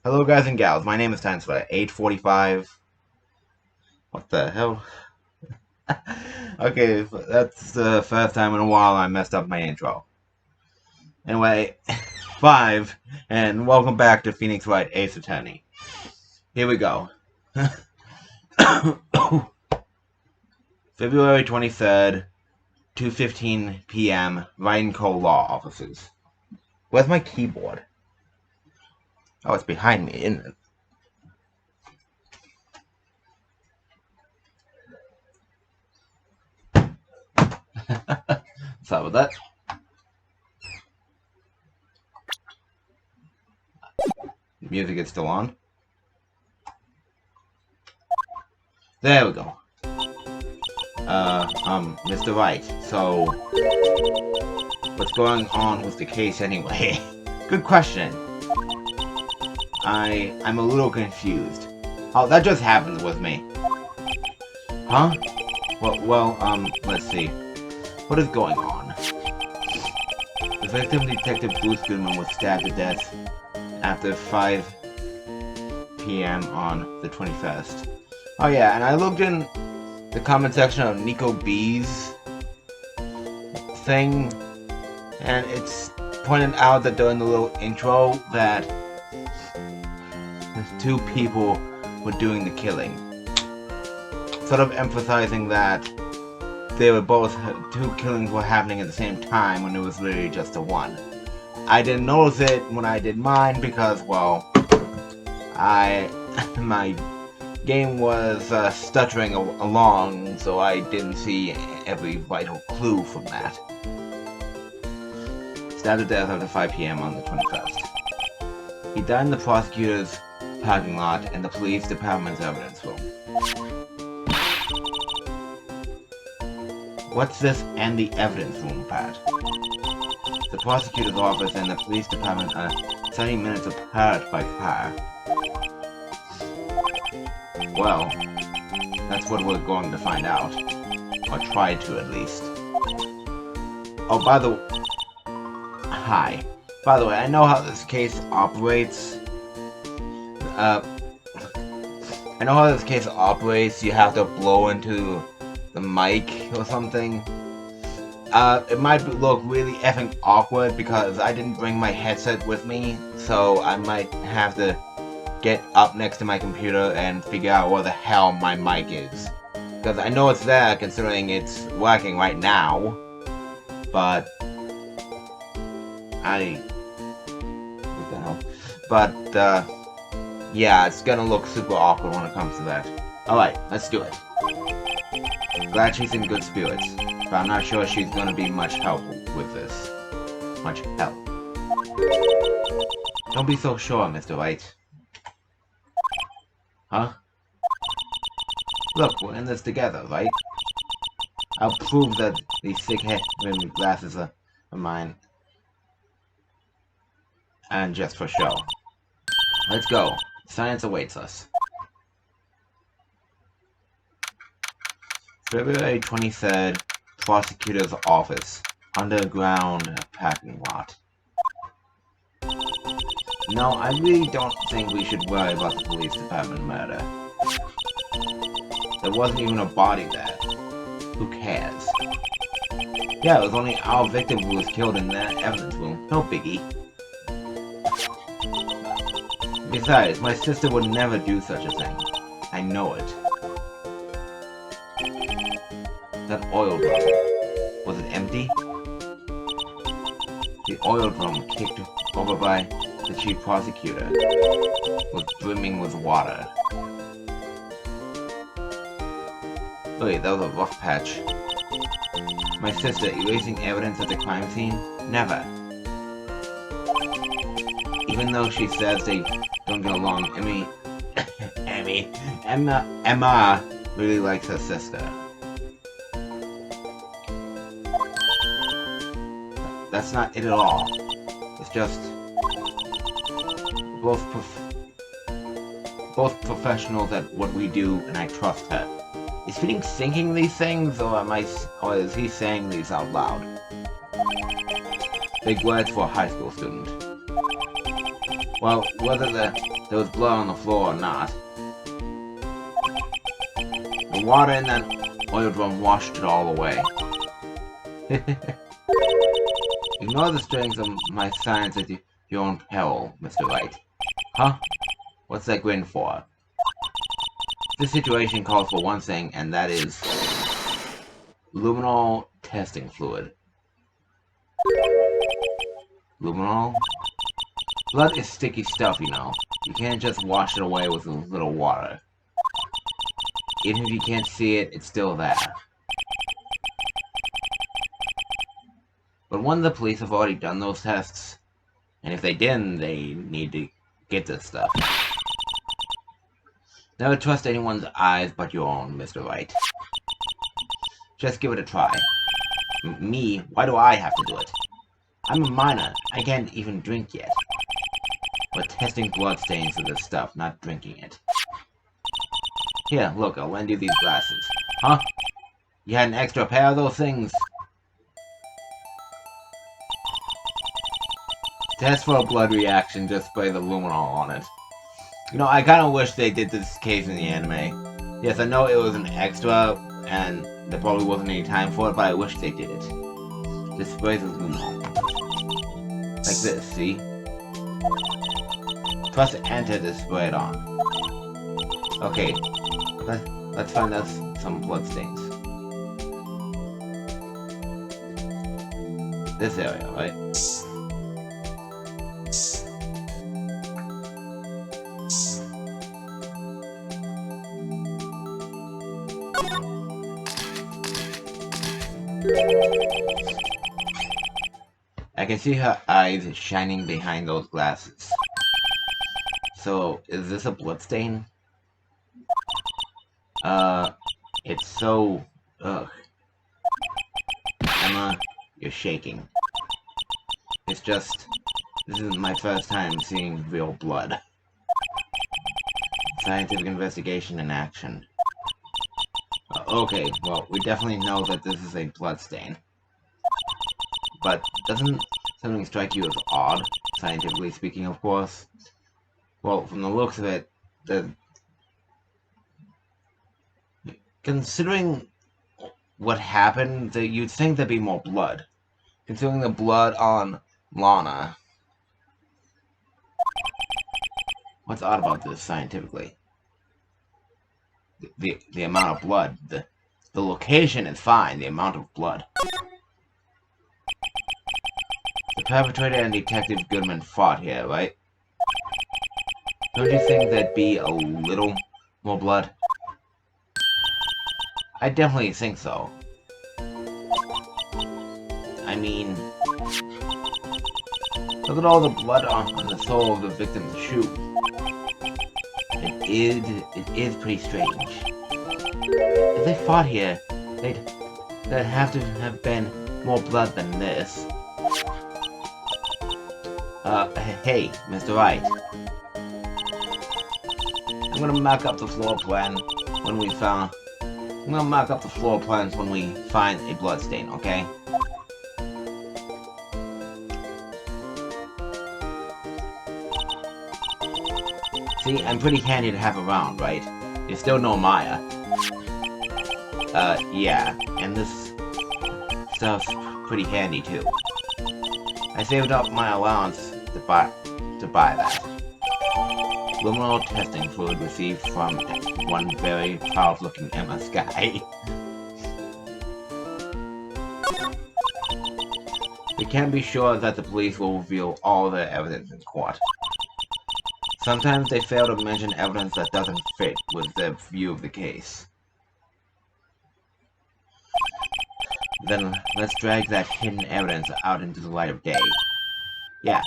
Hello guys and gals, my name is Phoenix Wright, 845. What the hell? Okay, that's the first time in a while I messed up my intro. Anyway, 5, and welcome back to Phoenix Wright Ace Attorney. Here we go. February 23rd, 2:15 p.m., Wright & Co. Law Offices. Where's my keyboard? Oh, it's behind me, isn't it? Sorry about that. The music is still on. There we go. Mr. Wright, so what's going on with the case anyway? Good question. I'm a little confused. Oh, that just happens with me. Huh? Well, let's see. What is going on? The victim, Detective Bruce Goodman, was stabbed to death after 5 p.m. on the 21st. Oh yeah, and I looked in the comment section of Nico B's thing, and it's pointed out that during the little intro that the 2 people were doing the killing. Sort of emphasizing that they were both 2 killings were happening at the same time when it was literally just a 1. I didn't notice it when I did mine because, well, my game was stuttering along, so I didn't see every vital clue from that. Stabbed to death after 5 p.m. on the 21st. He died in the prosecutor's parking lot and the police department's evidence room. What's this and the evidence room part? The prosecutor's office and the police department are 70 minutes apart by car. Well, that's what we're going to find out. Or try to, at least. Oh, by the way... Hi. By the way, I know how this case operates. I know how this case operates. You have to blow into the mic or something. It might look really effing awkward because I didn't bring my headset with me, so I might have to get up next to my computer and figure out where the hell my mic is. Because I know it's there considering it's working right now, but what the hell? But, yeah, it's gonna look super awkward when it comes to that. Alright, let's do it. Glad she's in good spirits, but I'm not sure she's gonna be much help with this. Much help. Don't be so sure, Mr. Wright. Huh? Look, we're in this together, right? I'll prove that these thick-rimmed glasses are mine. And just for show. Let's go. Science awaits us. February 23rd, Prosecutor's Office. Underground parking lot. No, I really don't think we should worry about the police department murder. There wasn't even a body there. Who cares? Yeah, it was only our victim who was killed in that evidence room. No biggie. Besides, my sister would never do such a thing. I know it. That oil drum. Was it empty? The oil drum, kicked over by the chief prosecutor, was brimming with water. Wait, that was a rough patch. My sister erasing evidence at the crime scene? Never. Even though she says they don't get along, Emma really likes her sister. That's not it at all. It's just both professionals at what we do, and I trust her. Is Phoenix thinking these things, or is he saying these out loud? Big words for a high school student. Well, whether the there was blood on the floor or not. The water in that oil drum washed it all away. Ignore the strength of my science at your own peril, Mr. Wright. Huh? What's that grin for? This situation calls for one thing, and that is luminol testing fluid. Luminol? Blood is sticky stuff, you know. You can't just wash it away with a little water. Even if you can't see it, it's still there. But one of the police have already done those tests, and if they didn't, they need to get this stuff. Never trust anyone's eyes but your own, Mr. Wright. Just give it a try. Me? Why do I have to do it? I'm a minor. I can't even drink yet. We're testing bloodstains for this stuff, not drinking it. Here, look, I'll lend you these glasses. Huh? You had an extra pair of those things? Test for a blood reaction, just spray the luminol on it. You know, I kinda wish they did this case in the anime. Yes, I know it was an extra, and there probably wasn't any time for it, but I wish they did it. Just spray the luminol. Like this, see? Press enter to spray it on. Okay, let's find us some bloodstains. This area, right? I can see her eyes shining behind those glasses. So, is this a bloodstain? It's so... ugh. Emma, you're shaking. It's just... this isn't my first time seeing real blood. Scientific investigation in action. Okay, well, we definitely know that this is a bloodstain. But doesn't something strike you as odd, scientifically speaking, of course? Well, from the looks of it, considering what happened, you'd think there'd be more blood. Considering the blood on Lana. What's odd about this, scientifically? The amount of blood. The location is fine, the amount of blood. The perpetrator and Detective Goodman fought here, right? Don't you think there'd be a little more blood? I definitely think so. I mean... look at all the blood on the sole of the victim's shoe. It is pretty strange. If they fought here, there'd have to have been more blood than this. Hey, Mr. Wright. I'm gonna mark up the floor plan when we find... I'm gonna mark up the floor plans when we find a bloodstain, okay? See, I'm pretty handy to have around, right? You still know Maya. Yeah, and this stuff's pretty handy too. I saved up my allowance to buy that. Luminol testing fluid received from one very proud-looking MS guy. We can't be sure that the police will reveal all their evidence in court. Sometimes they fail to mention evidence that doesn't fit with their view of the case. Then let's drag that hidden evidence out into the light of day. Yeah.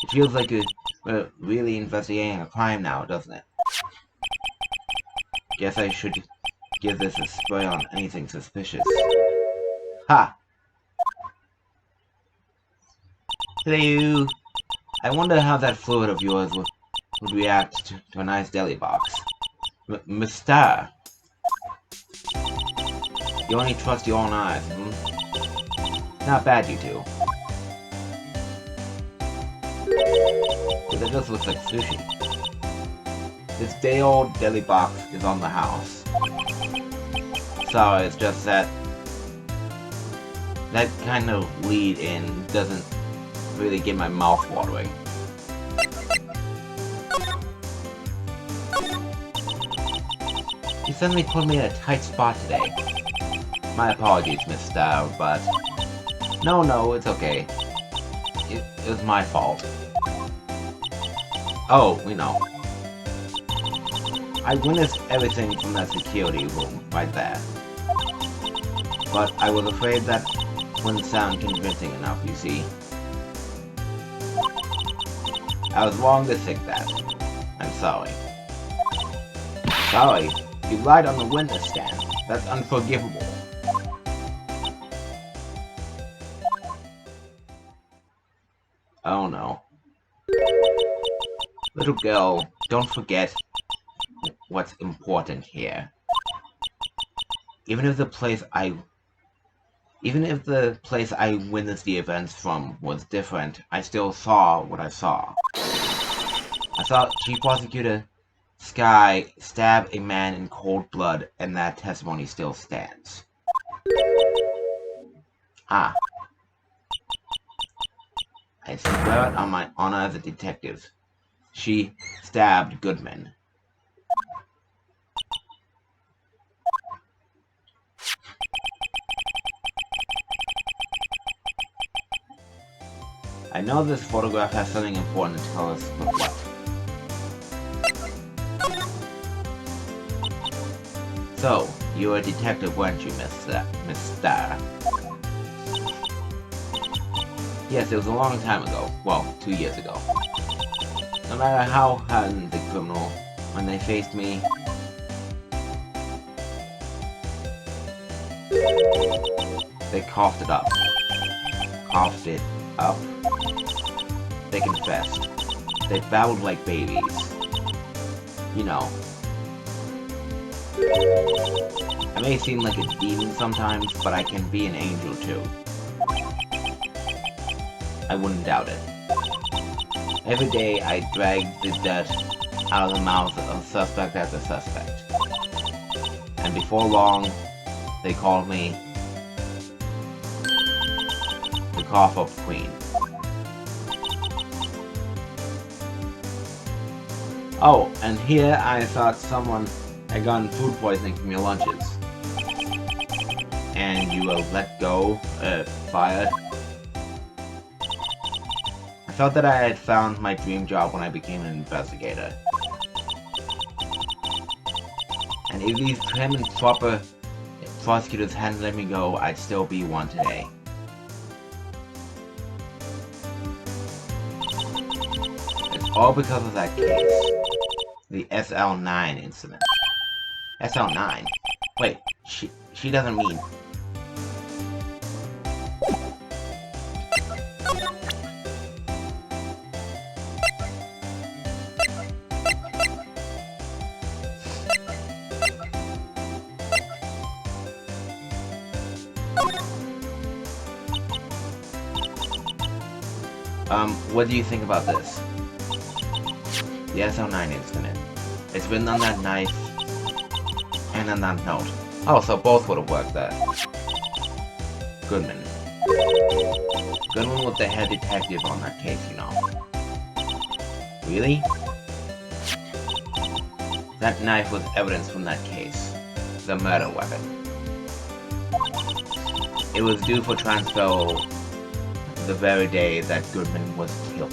It feels like we're really investigating a crime now, doesn't it? Guess I should give this a spray on anything suspicious. Ha! Hello! I wonder how that fluid of yours would react to a nice deli box. Mister! You only trust your own eyes, hmm? Not bad, you two. But that just looks like sushi. This day-old deli box is on the house. Sorry, it's just that kind of lead-in doesn't really get my mouth watering. You suddenly put me in a tight spot today. My apologies, Miss Star, but... No, it's okay. It was my fault. Oh, we know. I witnessed everything from that security room right there. But I was afraid that wouldn't sound convincing enough, you see. I was wrong to think that. I'm sorry. Sorry? You lied on the witness stand. That's unforgivable. Oh no. Little girl, don't forget what's important here. Even if the place I witnessed the events from was different, I still saw what I saw. I saw Chief Prosecutor Sky stab a man in cold blood, and that testimony still stands. Ah. I swear it on my honor as a detective. She stabbed Goodman. I know this photograph has something important to tell us, but what? So, you were a detective, weren't you, Miss Star? Yes, it was a long time ago. Well, 2 years ago. No matter how hardened the criminal, when they faced me... They coughed it up. Coughed it up. They confessed. They babbled like babies. You know. I may seem like a demon sometimes, but I can be an angel too. I wouldn't doubt it. Every day I drag the dirt out of the mouth of suspect after suspect. And before long, they called me the cough-up queen. Oh, and here I thought someone had gotten food poisoning from your lunches. And you were let go, fired. I felt that I had found my dream job when I became an investigator. And if these prim and proper prosecutors hadn't let me go, I'd still be one today. It's all because of that case. The SL9 incident. SL9? Wait, she doesn't mean... What do you think about this? The SL9 incident. It's written on that knife, and on that note. Oh, so both would have worked there. Goodman. Goodman was the head detective on that case, you know. Really? That knife was evidence from that case. The murder weapon. It was due for transfer the very day that Goodman was killed.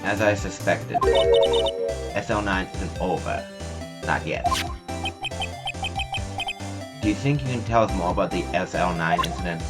As I suspected, SL9 isn't over. Not yet. Do you think you can tell us more about the SL9 incident?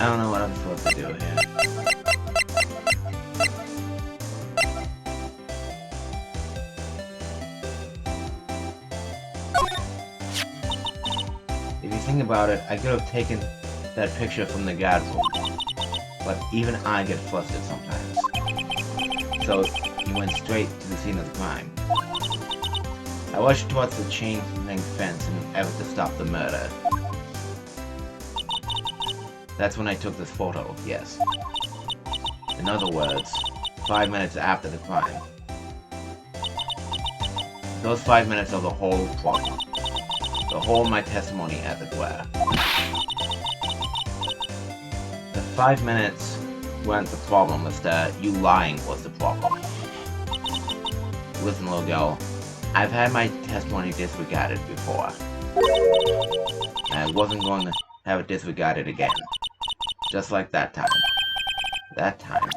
I don't know what I'm supposed to do here. If you think about it, I could have taken that picture from the guard's room, but even I get flustered sometimes. So he went straight to the scene of the crime. I rushed towards the chain-link fence in an effort to stop the murder. That's when I took this photo, yes. In other words, 5 minutes after the crime. Those 5 minutes are the whole problem. The whole of my testimony, as it were. The 5 minutes weren't the problem, Mr. You lying was the problem. Listen, little girl, I've had my testimony disregarded before. And I wasn't going to have it disregarded again. Just like that time. That time.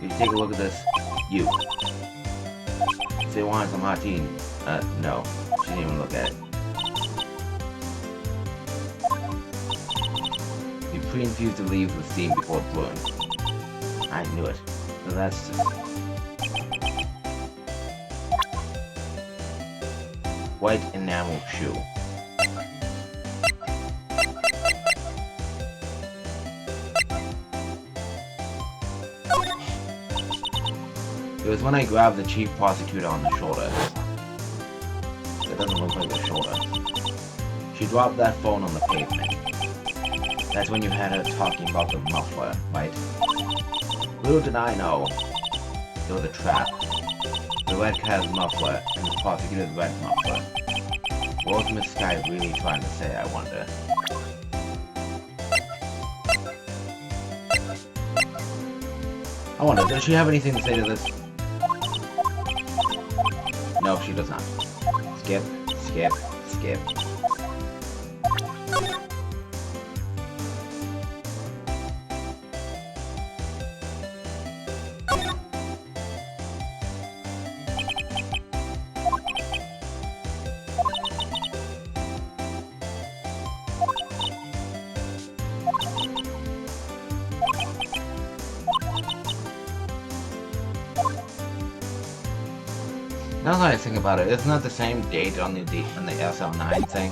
You take a look at this. You. Say wanted some hot tea. No. She didn't even look at it. You pre-infused the leaves with steam before brewing. I knew it. So that's just... white enamel shoe. It was when I grabbed the chief prosecutor on the shoulder. That doesn't look like the shoulder. She dropped that phone on the pavement. That's when you had her talking about the muffler, right? Little did I know, it was a trap. The red cat's muffler and the prosecutor's red muffler. What was Miss Sky really trying to say, I wonder? I wonder, does she have anything to say to this? No, she does not. Skip, skip, skip. Now that I think about it, isn't that the same date on the SL9 thing?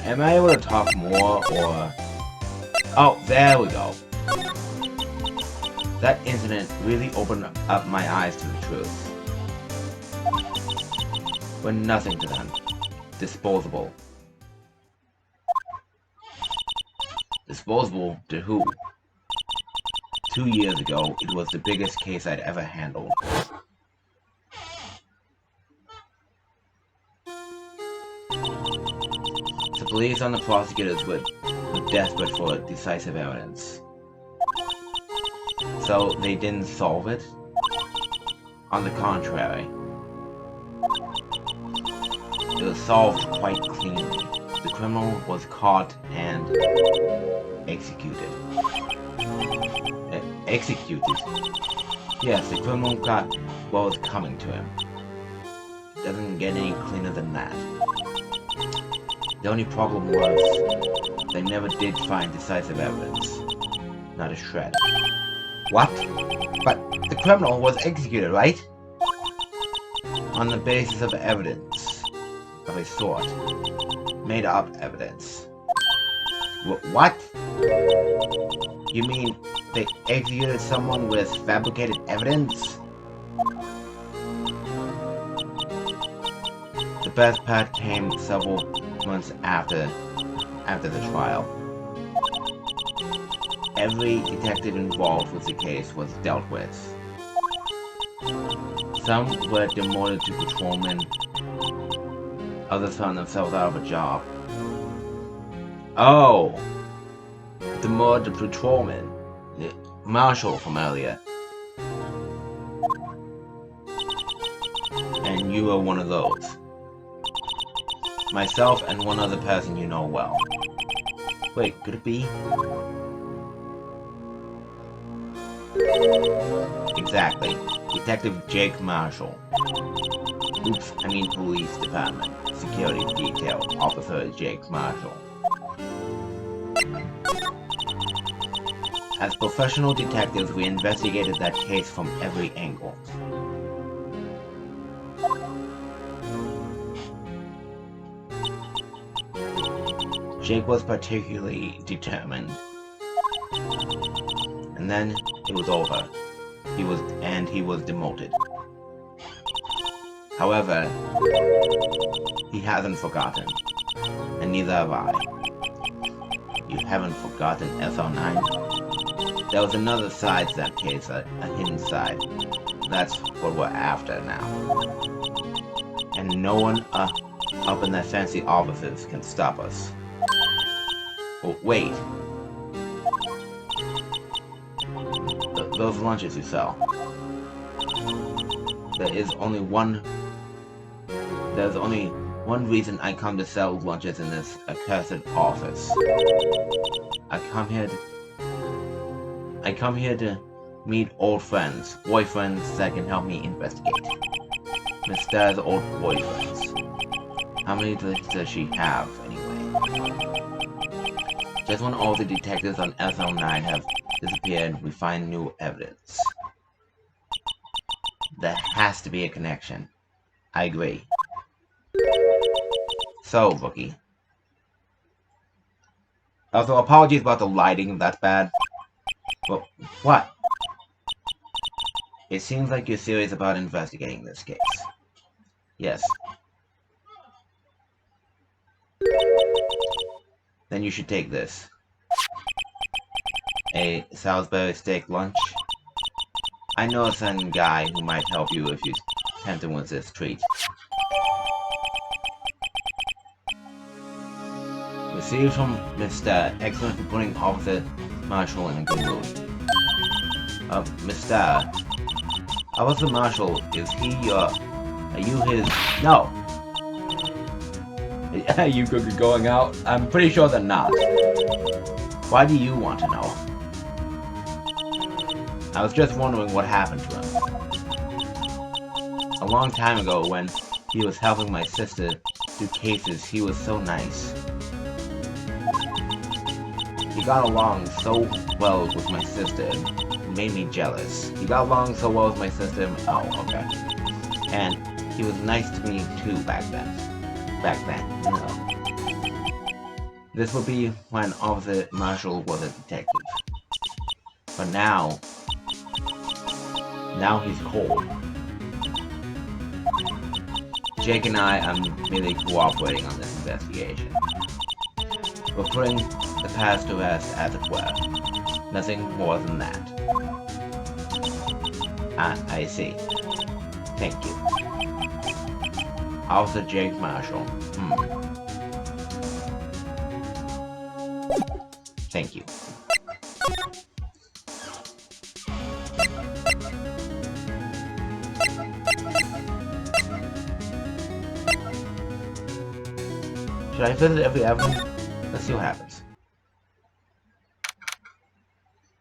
Am I able to talk more, or... Oh, there we go. That incident really opened up my eyes to the truth. We're nothing to them. Disposable. Disposable to who? 2 years ago, it was the biggest case I'd ever handled. police and the prosecutors were desperate for decisive evidence. So they didn't solve it? On the contrary, it was solved quite cleanly. The criminal was caught and executed. Executed? Yes, the criminal got what was coming to him. Doesn't get any cleaner than that. The only problem was, they never did find decisive evidence. Not a shred. What? But the criminal was executed, right? On the basis of evidence of a sort. Made up evidence. What? You mean they executed someone with fabricated evidence? The best part came several months after the trial. Every detective involved with the case was dealt with. Some were demoted to patrolmen. Others found themselves out of a job. Oh! Demoted to patrolmen. The marshal from earlier. And you were one of those. Myself and one other person you know well. Wait, could it be? Exactly. Detective Jake Marshall. Oops, I mean police department. Security detail. Officer Jake Marshall. As professional detectives, we investigated that case from every angle. Jake was particularly determined. And then it was over. He was demoted. However, he hasn't forgotten, and neither have I. You haven't forgotten SL9? There was another side to that case, a hidden side. That's what we're after now. And no one up in their fancy offices can stop us. Oh, wait. Those lunches you sell. There's only one reason I come to sell lunches in this accursed office. I come here to meet old friends, boyfriends that can help me investigate. Miss Starr's old boyfriends. How many does she have, anyway? Just when all the detectives on SL9 have disappeared, we find new evidence. There has to be a connection. I agree. So, Rookie. Also, apologies about the lighting, that's bad. Well, what? It seems like you're serious about investigating this case. Yes. Then you should take this. A Salisbury steak lunch. I know a certain guy who might help you if you tempt him with this treat. Received from Mr. Excellent for putting Officer Marshall in a good mood. Mr. Officer Marshall, is he are you his... No! Are you going out? I'm pretty sure they're not. Why do you want to know? I was just wondering what happened to him. A long time ago, when he was helping my sister do cases, he was so nice. He got along so well with my sister, it made me jealous. He got along so well with my sister, oh, okay. And he was nice to me too back then. No. This would be when Officer Marshall was a detective. But now he's cold. Jake and I are merely cooperating on this investigation. We're putting the past to rest, as it were. Nothing more than that. I see. Thank you. Officer Jake Marshall. Thank you. Should I visit every evidence? Let's see what happens.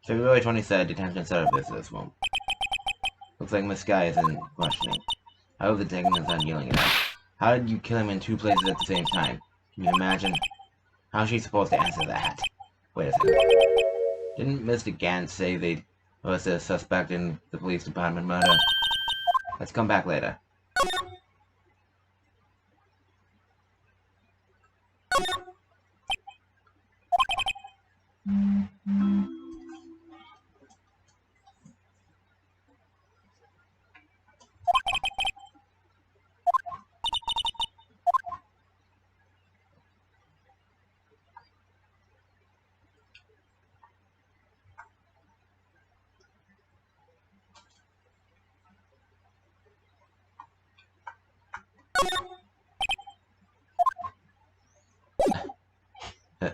February 23rd, detention center visitors room. Looks like Miss Guy is in questioning. I hope the detective is not yelling at us. How did you kill him in 2 places at the same time? Can you imagine? How's she supposed to answer that? Wait a second. Didn't Mr. Gant say they was a suspect in the police department murder? Let's come back later.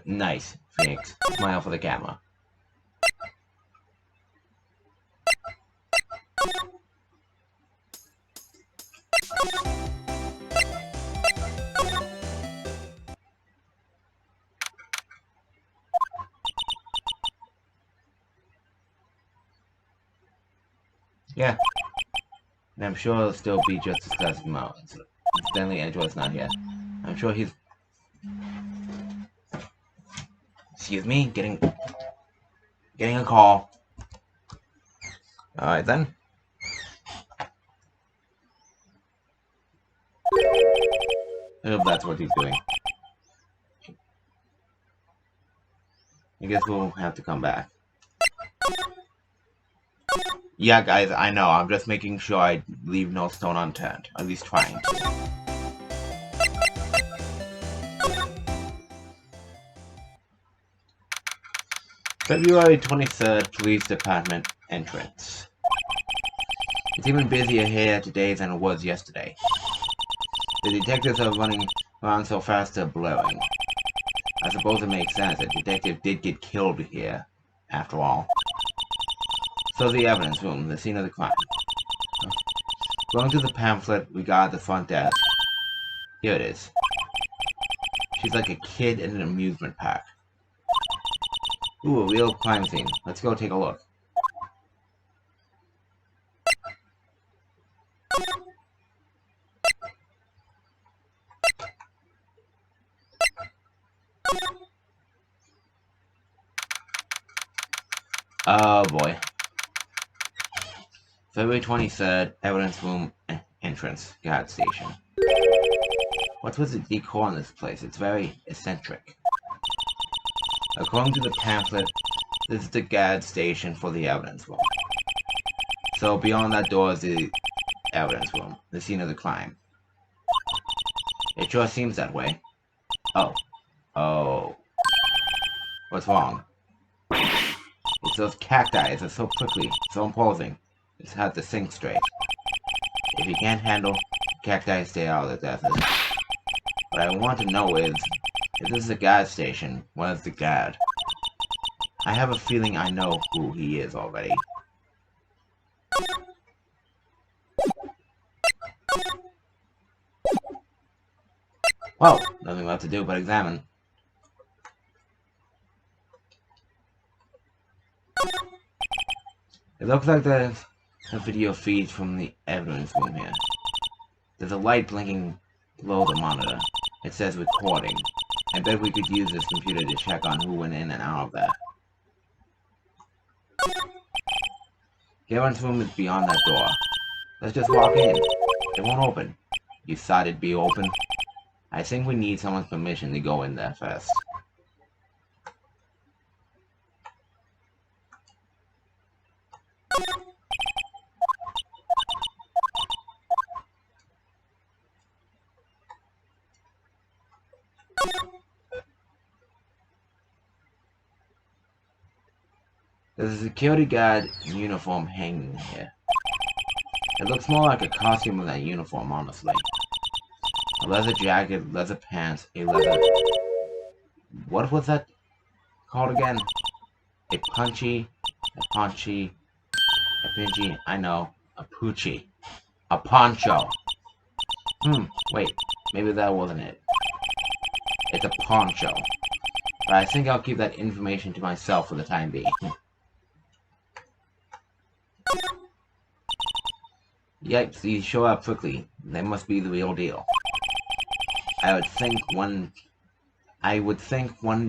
Nice, Phoenix. Smile for the camera. Yeah. And I'm sure it'll still be just as classic moments. Incidentally, Android's not here. I'm sure he's... Excuse me, getting a call. Alright then. I hope that's what he's doing. I guess we'll have to come back. Yeah, guys, I know. I'm just making sure I leave no stone unturned. At least trying to. February 23rd, Police Department entrance. It's even busier here today than it was yesterday. The detectives are running around so fast they're blurring. I suppose it makes sense. A detective did get killed here, after all. So the evidence room, the scene of the crime. Going through the pamphlet, we got the front desk. Here it is. She's like a kid in an amusement park. Ooh, a real crime scene. Let's go take a look. Oh boy. February 23rd, evidence room entrance, guard station. What's with the decor in this place? It's very eccentric. According to the pamphlet, this is the guard station for the evidence room. So beyond that door is the evidence room, the scene of the crime. It sure seems that way. Oh. Oh. What's wrong? It's those cacti. They're so prickly, so imposing. It's hard to think straight. If you can't handle cacti, stay out of the desert. What I want to know is, if this is a guard station, what is the guard? I have a feeling I know who he is already. Well, nothing left to do but examine. It looks like there's a video feed from the evidence room here. There's a light blinking below the monitor. It says recording. I bet we could use this computer to check on who went in and out of there. The evidence room is beyond that door. Let's just walk in. It won't open. You thought it'd be open? I think we need someone's permission to go in there first. There's a security guard uniform hanging here. It looks more like a costume than a uniform, honestly. A leather jacket, leather pants, a leather... What was that? called again? A punchy, a paunchy, a pinchy, I know, a poochie, a poncho. Wait, maybe that wasn't it. It's a poncho. But I think I'll keep that information to myself for the time being. Yikes, these show up quickly. They must be the real deal. I would think one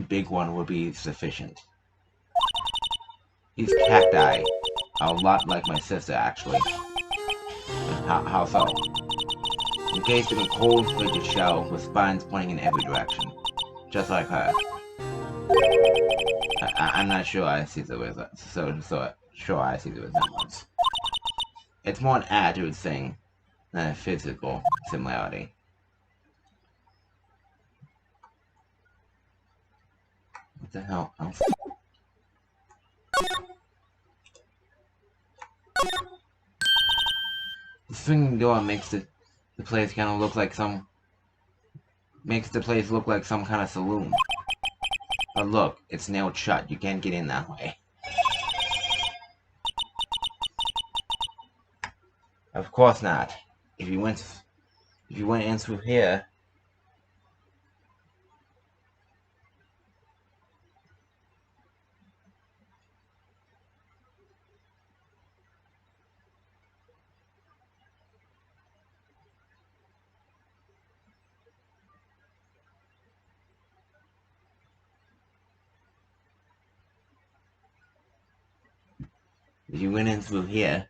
big one would be sufficient. These cacti are a lot like my sister, actually. How so? Encased in a cold, frigid shell with spines pointing in every direction. Just like her. I'm not sure I see the resemblance. It's more an attitude thing than a physical similarity. What the hell else? The swinging door makes the place kind of look like some kind of saloon. But look, it's nailed shut. You can't get in that way. Of course not. If you went in through here. If you went in through here,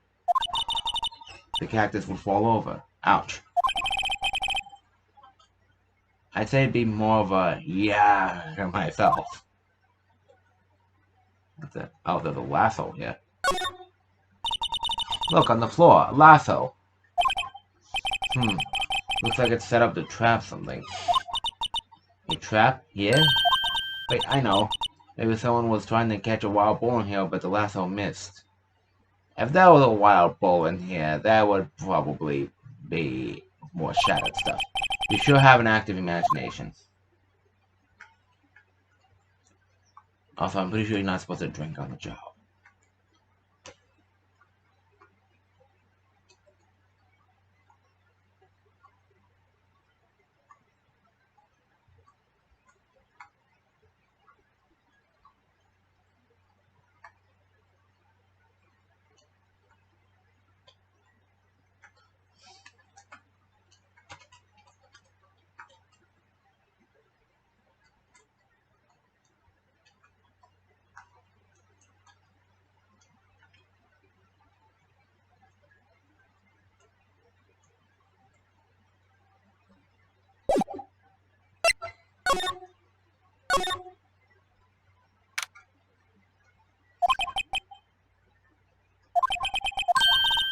the cactus would fall over. Ouch. I'd say it'd be more of a yeah myself. What's that? Oh, there's a lasso here. Look, on the floor, a lasso. Looks like it's set up to trap something. A trap? Here? Wait, I know. Maybe someone was trying to catch a wild bull in here, but the lasso missed. If there was a wild bull in here, that would probably be more shattered stuff. You sure have an active imagination. Also, I'm pretty sure you're not supposed to drink on the job.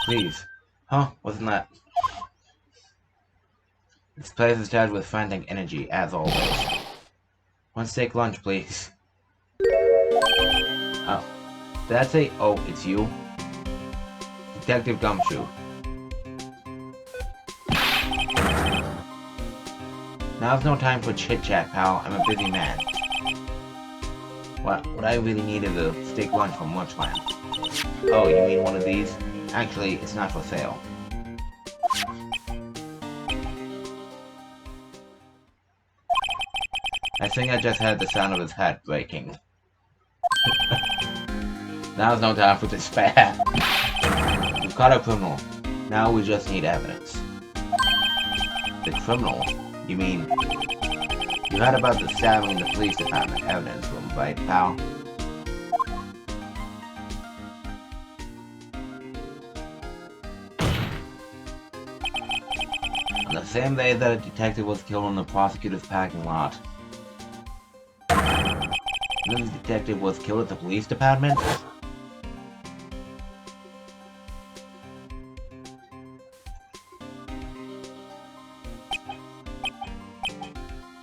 Please. Huh? Wasn't that? This place is charged with frantic energy, as always. One steak lunch, please. Oh. Did I say, oh, it's you? Detective Gumshoe. Now's no time for chit-chat, pal. I'm a busy man. What I really need is a steak lunch from Lunchland. Oh, you mean one of these? Actually, it's not for sale. I think I just heard the sound of his head breaking. Now's no time for despair. We've caught a criminal. Now we just need evidence. The criminal? You mean... You heard about the stabbing in the police department evidence room, right, pal? On the same day that a detective was killed in the prosecutor's parking lot. This detective was killed at the police department?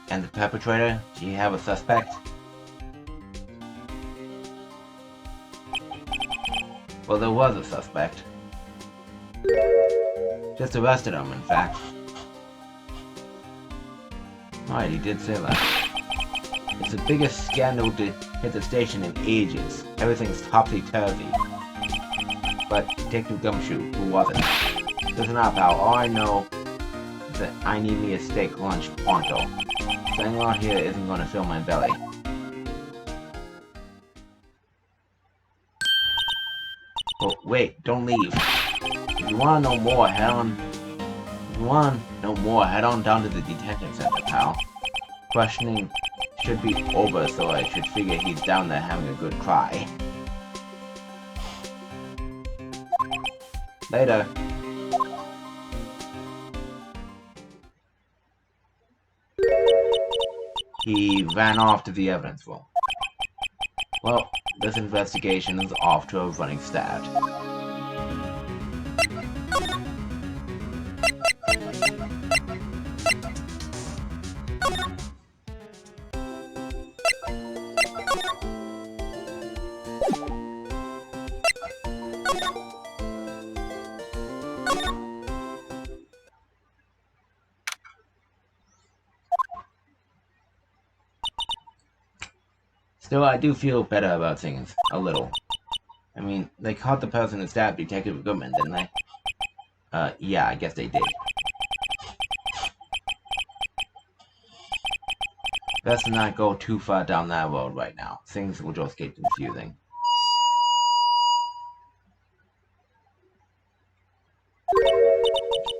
And the perpetrator? Do you have a suspect? Well, there was a suspect. Just arrested him, in fact. Alright, he did say that. It's the biggest scandal to hit the station in ages. Everything's topsy-turvy. But Detective Gumshoe, who was it? Listen up, pal. All I know is that I need me a steak lunch pronto. Staying around here isn't gonna fill my belly. Oh, wait, don't leave. If you wanna know more, head on down to the detention center, pal. Questioning should be over, so I should figure he's down there having a good cry. Later. He ran off to the evidence room. Well, this investigation is off to a running start. Still, I do feel better about things. A little. I mean, they caught the person who stabbed Detective Goodman, didn't they? Yeah, I guess they did. Best to not go too far down that road right now. Things will just get confusing.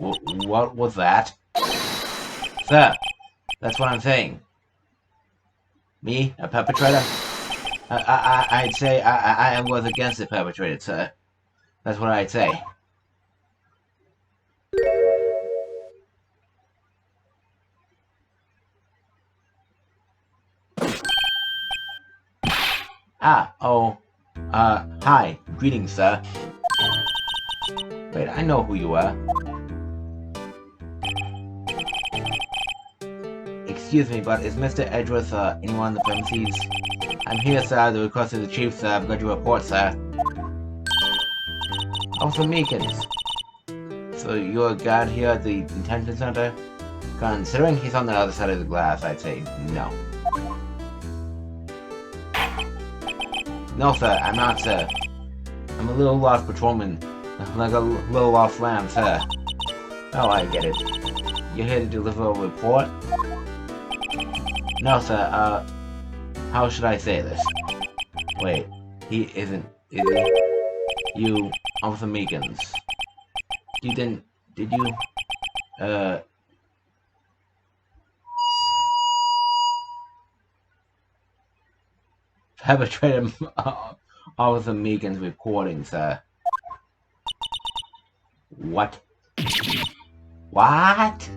What was that? Sir, that's what I'm saying. Me? A perpetrator? I'd say I was against the perpetrator, sir. That's what I'd say. Hi. Greetings, sir. Wait, I know who you are. Excuse me, but is Mr. Edgeworth, anyone on the premises? I'm here, sir, at the request of the chief, sir. I've got your report, sir. Officer Meekins. So you're a guard here at the detention center? Considering he's on the other side of the glass, I'd say no. No, sir, I'm not, sir. I'm a little lost patrolman. Like a little lost lamb, sir. Oh, I get it. You're here to deliver a report? No, sir, how should I say this? Wait, he isn't, is he? You, Officer Meekins. Did you, perpetrator Officer Meekins reporting, sir. What? What?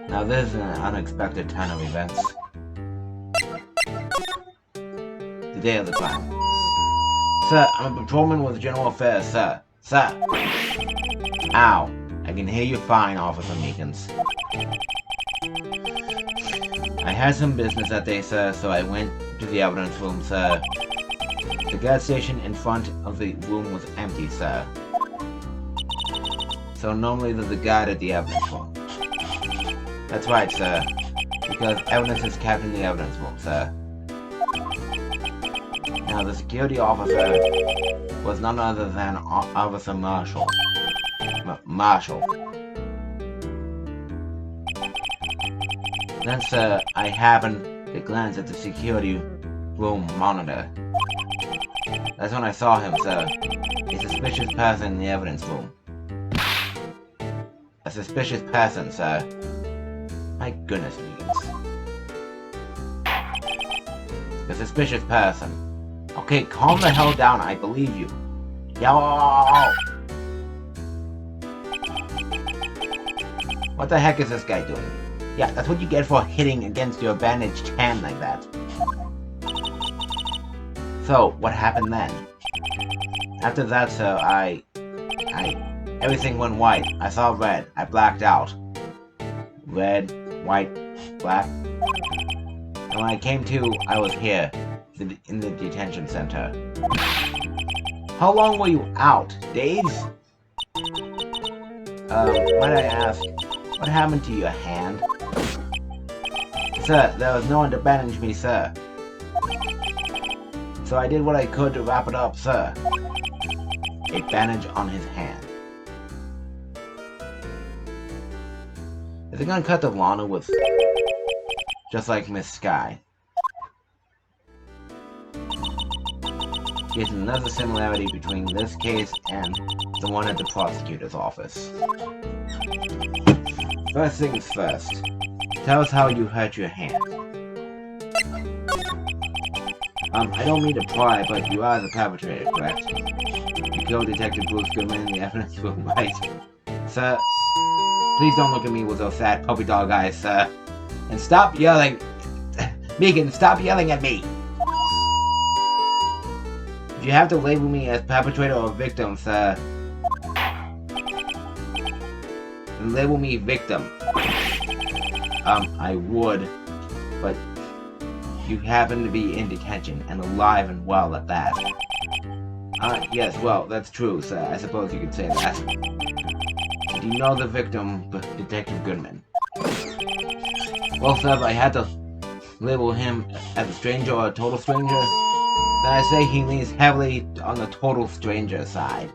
Now this is an unexpected turn of events. The day of the crime. Sir, I'm a patrolman with General Affairs, sir. Sir! Ow. I can hear you fine, Officer Meekins. I had some business that day, sir, so I went to the evidence room, sir. The gas station in front of the room was empty, sir. So normally there's a guard at the evidence room. That's right, sir. Because evidence is kept in the evidence room, sir. Now, the security officer was none other than Officer Marshall. Marshall. Then, sir, I happened to glance at the security room monitor. That's when I saw him, sir. A suspicious person in the evidence room. A suspicious person, sir. My goodness, Meekins. A suspicious person. Okay, calm the hell down, I believe you. Yo! What the heck is this guy doing? Yeah, that's what you get for hitting against your bandaged hand like that. So, what happened then? After that, sir, everything went white. I saw red. I blacked out. Red, white, black. And when I came to, I was here, in the detention center. How long were you out? Days? Might I ask, what happened to your hand? Sir, there was no one to bandage me, sir. So I did what I could to wrap it up, sir. A bandage on his hand. Is it gonna cut to Lana with... just like Miss Sky? Here's another similarity between this case and the one at the prosecutor's office. First things first. Tell us how you hurt your hand. I don't mean to pry, but you are the perpetrator, correct? You killed Detective Bruce Goodman and the evidence was right. Sir, please don't look at me with those sad puppy dog eyes, sir. And stop yelling! Megan, stop yelling at me! If you have to label me as perpetrator or victim, sir, then label me victim. I would, but you happen to be in detention, and alive and well at that. Yes, well, that's true, sir. I suppose you could say that. Do you know the victim, Detective Goodman? Well, sir, if I had to label him as a stranger or a total stranger, then I say he leans heavily on the total stranger side.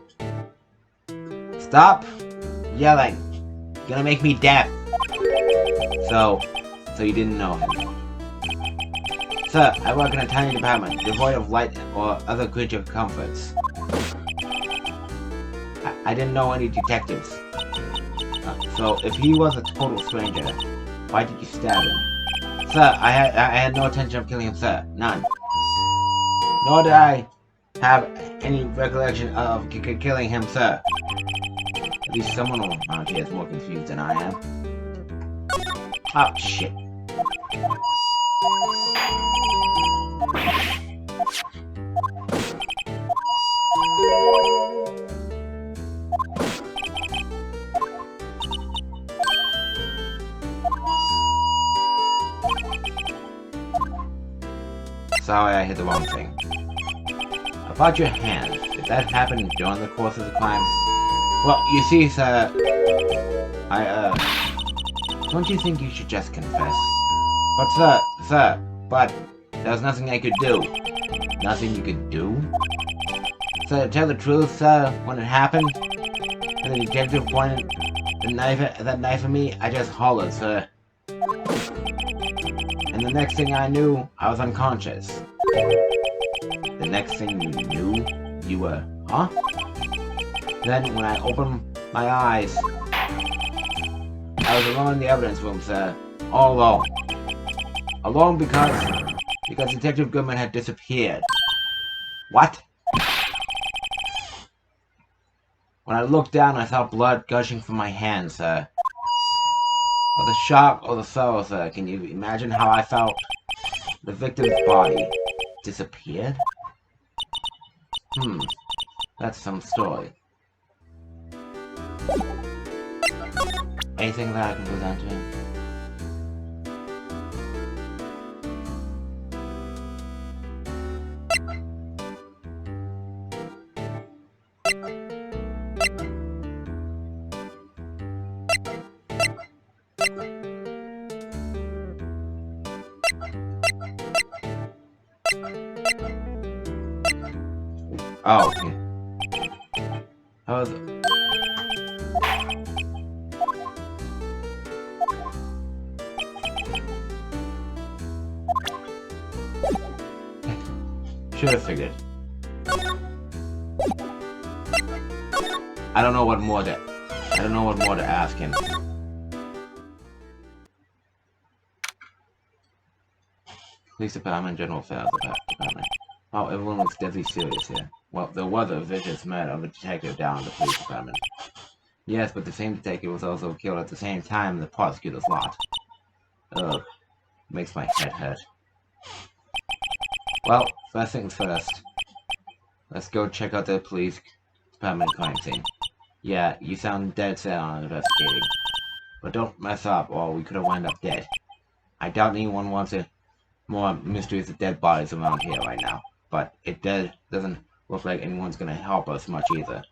Stop yelling. You're gonna make me deaf. So you didn't know him. Sir, I work in a tiny department, devoid of light or other creature comforts. I didn't know any detectives. So if he was a total stranger, why did you stab him? Sir, I had no intention of killing him, sir. None. Nor did I have any recollection of killing him, sir. At least someone around here is more confused than I am. Oh, shit. Sorry, I hit the wrong thing. About your hand, did that happen during the course of the crime? Well, you see, sir, don't you think you should just confess? But, sir, there was nothing I could do. Nothing you could do? Sir, to tell the truth, sir, when it happened, and the detective pointed that knife at me, I just hollered, sir. And the next thing I knew, I was unconscious. The next thing you knew, you were, huh? Then, when I opened my eyes, I was alone in the evidence room, sir. All alone. Alone because Detective Goodman had disappeared. What? When I looked down, I saw blood gushing from my hand, sir. Of the shock or the sorrow, sir, can you imagine how I felt? The victim's body disappeared? That's some story. Anything that I can present to him? Oh, okay. How was it? Should have figured. I don't know what more to ask him. Police Department, General Affairs Department. Oh, everyone looks deadly serious here. Well, there was a vicious murder of a detective down in the police department. Yes, but the same detective was also killed at the same time in the prosecutor's lot. Ugh. Makes my head hurt. Well, first things first. Let's go check out the police department crime scene. Yeah, you sound dead set on investigating. But don't mess up or we could have wound up dead. I doubt anyone wants more mysteries of dead bodies around here right now. But it doesn't look like anyone's gonna help us much either.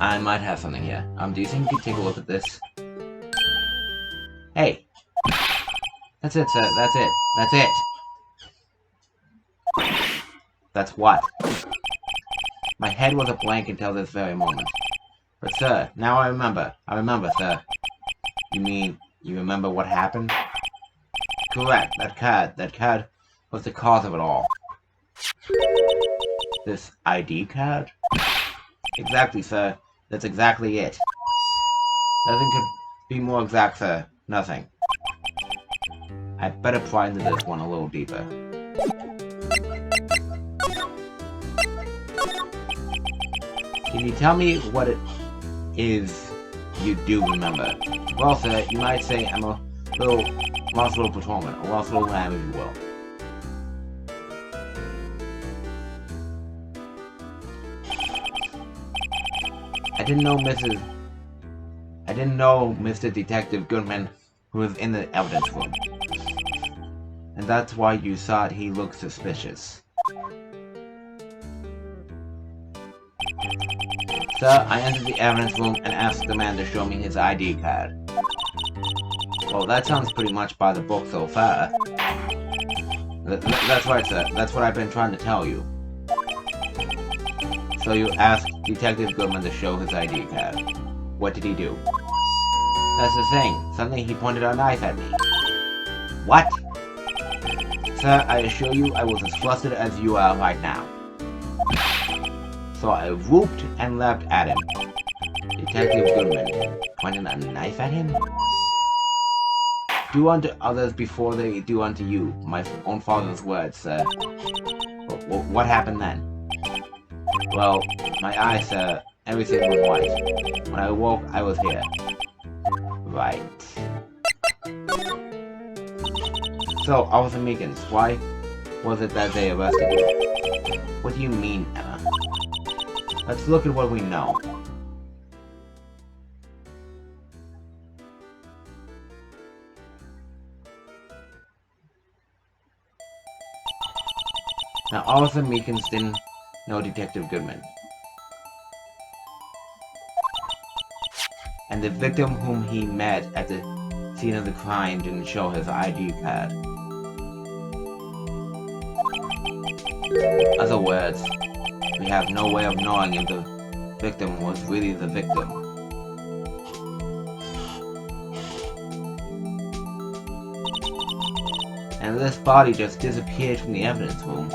I might have something here. Do you think you could take a look at this? Hey! That's it, sir. That's it. That's it! That's what? My head was a blank until this very moment. But, sir, now I remember. I remember, sir. You mean, you remember what happened? Correct. That card was the cause of it all. This ID card? Exactly, sir. That's exactly it. Nothing could be more exact, sir. Nothing. I'd better pry into this one a little deeper. Can you tell me what it is you do remember? Well, sir, you might say I'm a lost little patrolman, a lost little lamb, if you will. I didn't know Mr. Detective Goodman, who was in the evidence room. And that's why you thought he looked suspicious. Sir, I entered the evidence room and asked the man to show me his ID card. Well, that sounds pretty much by the book so far. That's right, sir. That's what I've been trying to tell you. So you asked Detective Goodman to show his ID card. What did he do? That's the thing. Suddenly he pointed a knife at me. What? Sir, I assure you I was as flustered as you are right now. So I whooped and leapt at him. Detective Goodman pointed a knife at him? Do unto others before they do unto you, my own father's words, sir. What happened then? Well, my eyes, sir, everything was white. When I awoke, I was here. Right. So, Officer Meekins, why was it that they arrested you? What do you mean, Emma? Let's look at what we know. Now, Officer Meekins didn't know Detective Goodman. And the victim whom he met at the scene of the crime didn't show his ID card. In other words, we have no way of knowing if the victim was really the victim. And this body just disappeared from the evidence room.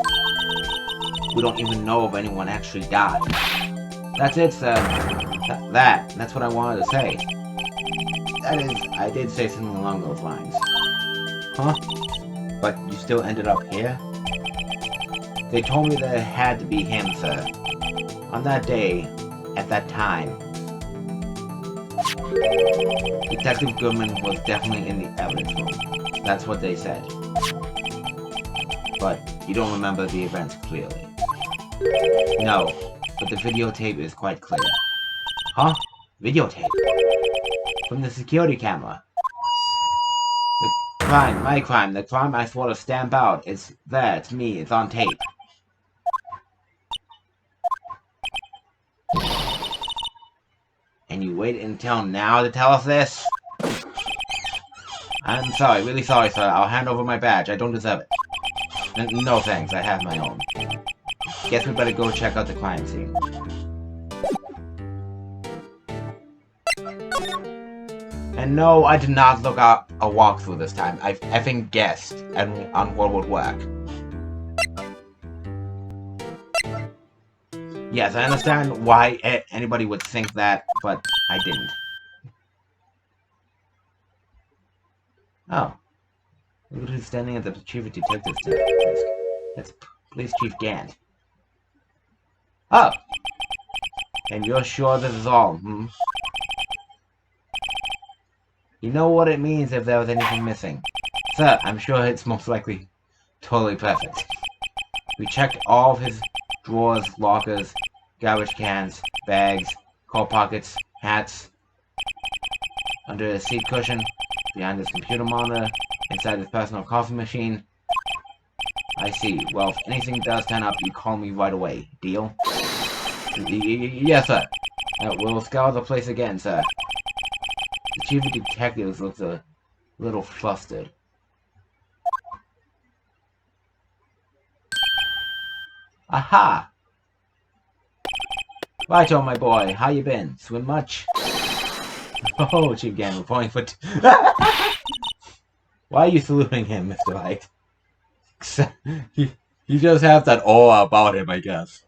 We don't even know if anyone actually died. That's it, sir. That's what I wanted to say. That is, I did say something along those lines. Huh? But you still ended up here? They told me that it had to be him, sir. On that day, at that time. Detective Goodman was definitely in the evidence room. That's what they said. But you don't remember the events clearly. No, but the videotape is quite clear. Huh? Videotape? From the security camera. The crime, my crime, the crime I swore to stamp out. It's there, it's me, it's on tape. And you wait until now to tell us this? I'm sorry, really sorry, sir. I'll hand over my badge. I don't deserve it. No thanks, I have my own. Guess we better go check out the crime scene. And no, I did not look up a walkthrough this time. I effing guessed on what would work. Yes, I understand why anybody would think that, but I didn't. Oh. Look who's standing at the Chief of Detectives desk. That's Police Chief Gant. Oh! And you're sure this is all, hmm? You know what it means if there was anything missing. Sir, I'm sure it's most likely totally perfect. We checked all of his drawers, lockers, garbage cans, bags, coat pockets, hats, under the seat cushion, behind his computer monitor, inside his personal coffee machine. I see. Well, if anything does turn up, you call me right away. Deal? Yes, sir. We'll scour the place again, sir. The chief of detectives looks a little flustered. Aha! Righto, my boy. How you been? Swim much? Oh, Chief Gann, reporting for... Why are you saluting him, Mr. Wright? he just has that aura about him, I guess.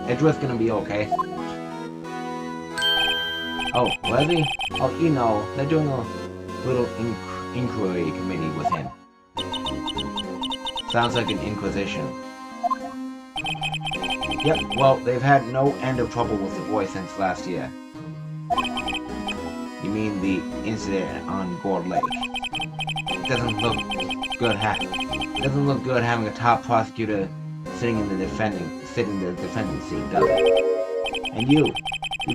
Idris gonna be okay. Oh, Levy? Oh, you know, they're doing a little inquiry committee with him. Sounds like an inquisition. Yep, well, they've had no end of trouble with the boy since last year. You mean the incident on Gourd Lake? It doesn't look good having a top prosecutor sitting in the defending seat, does it? And you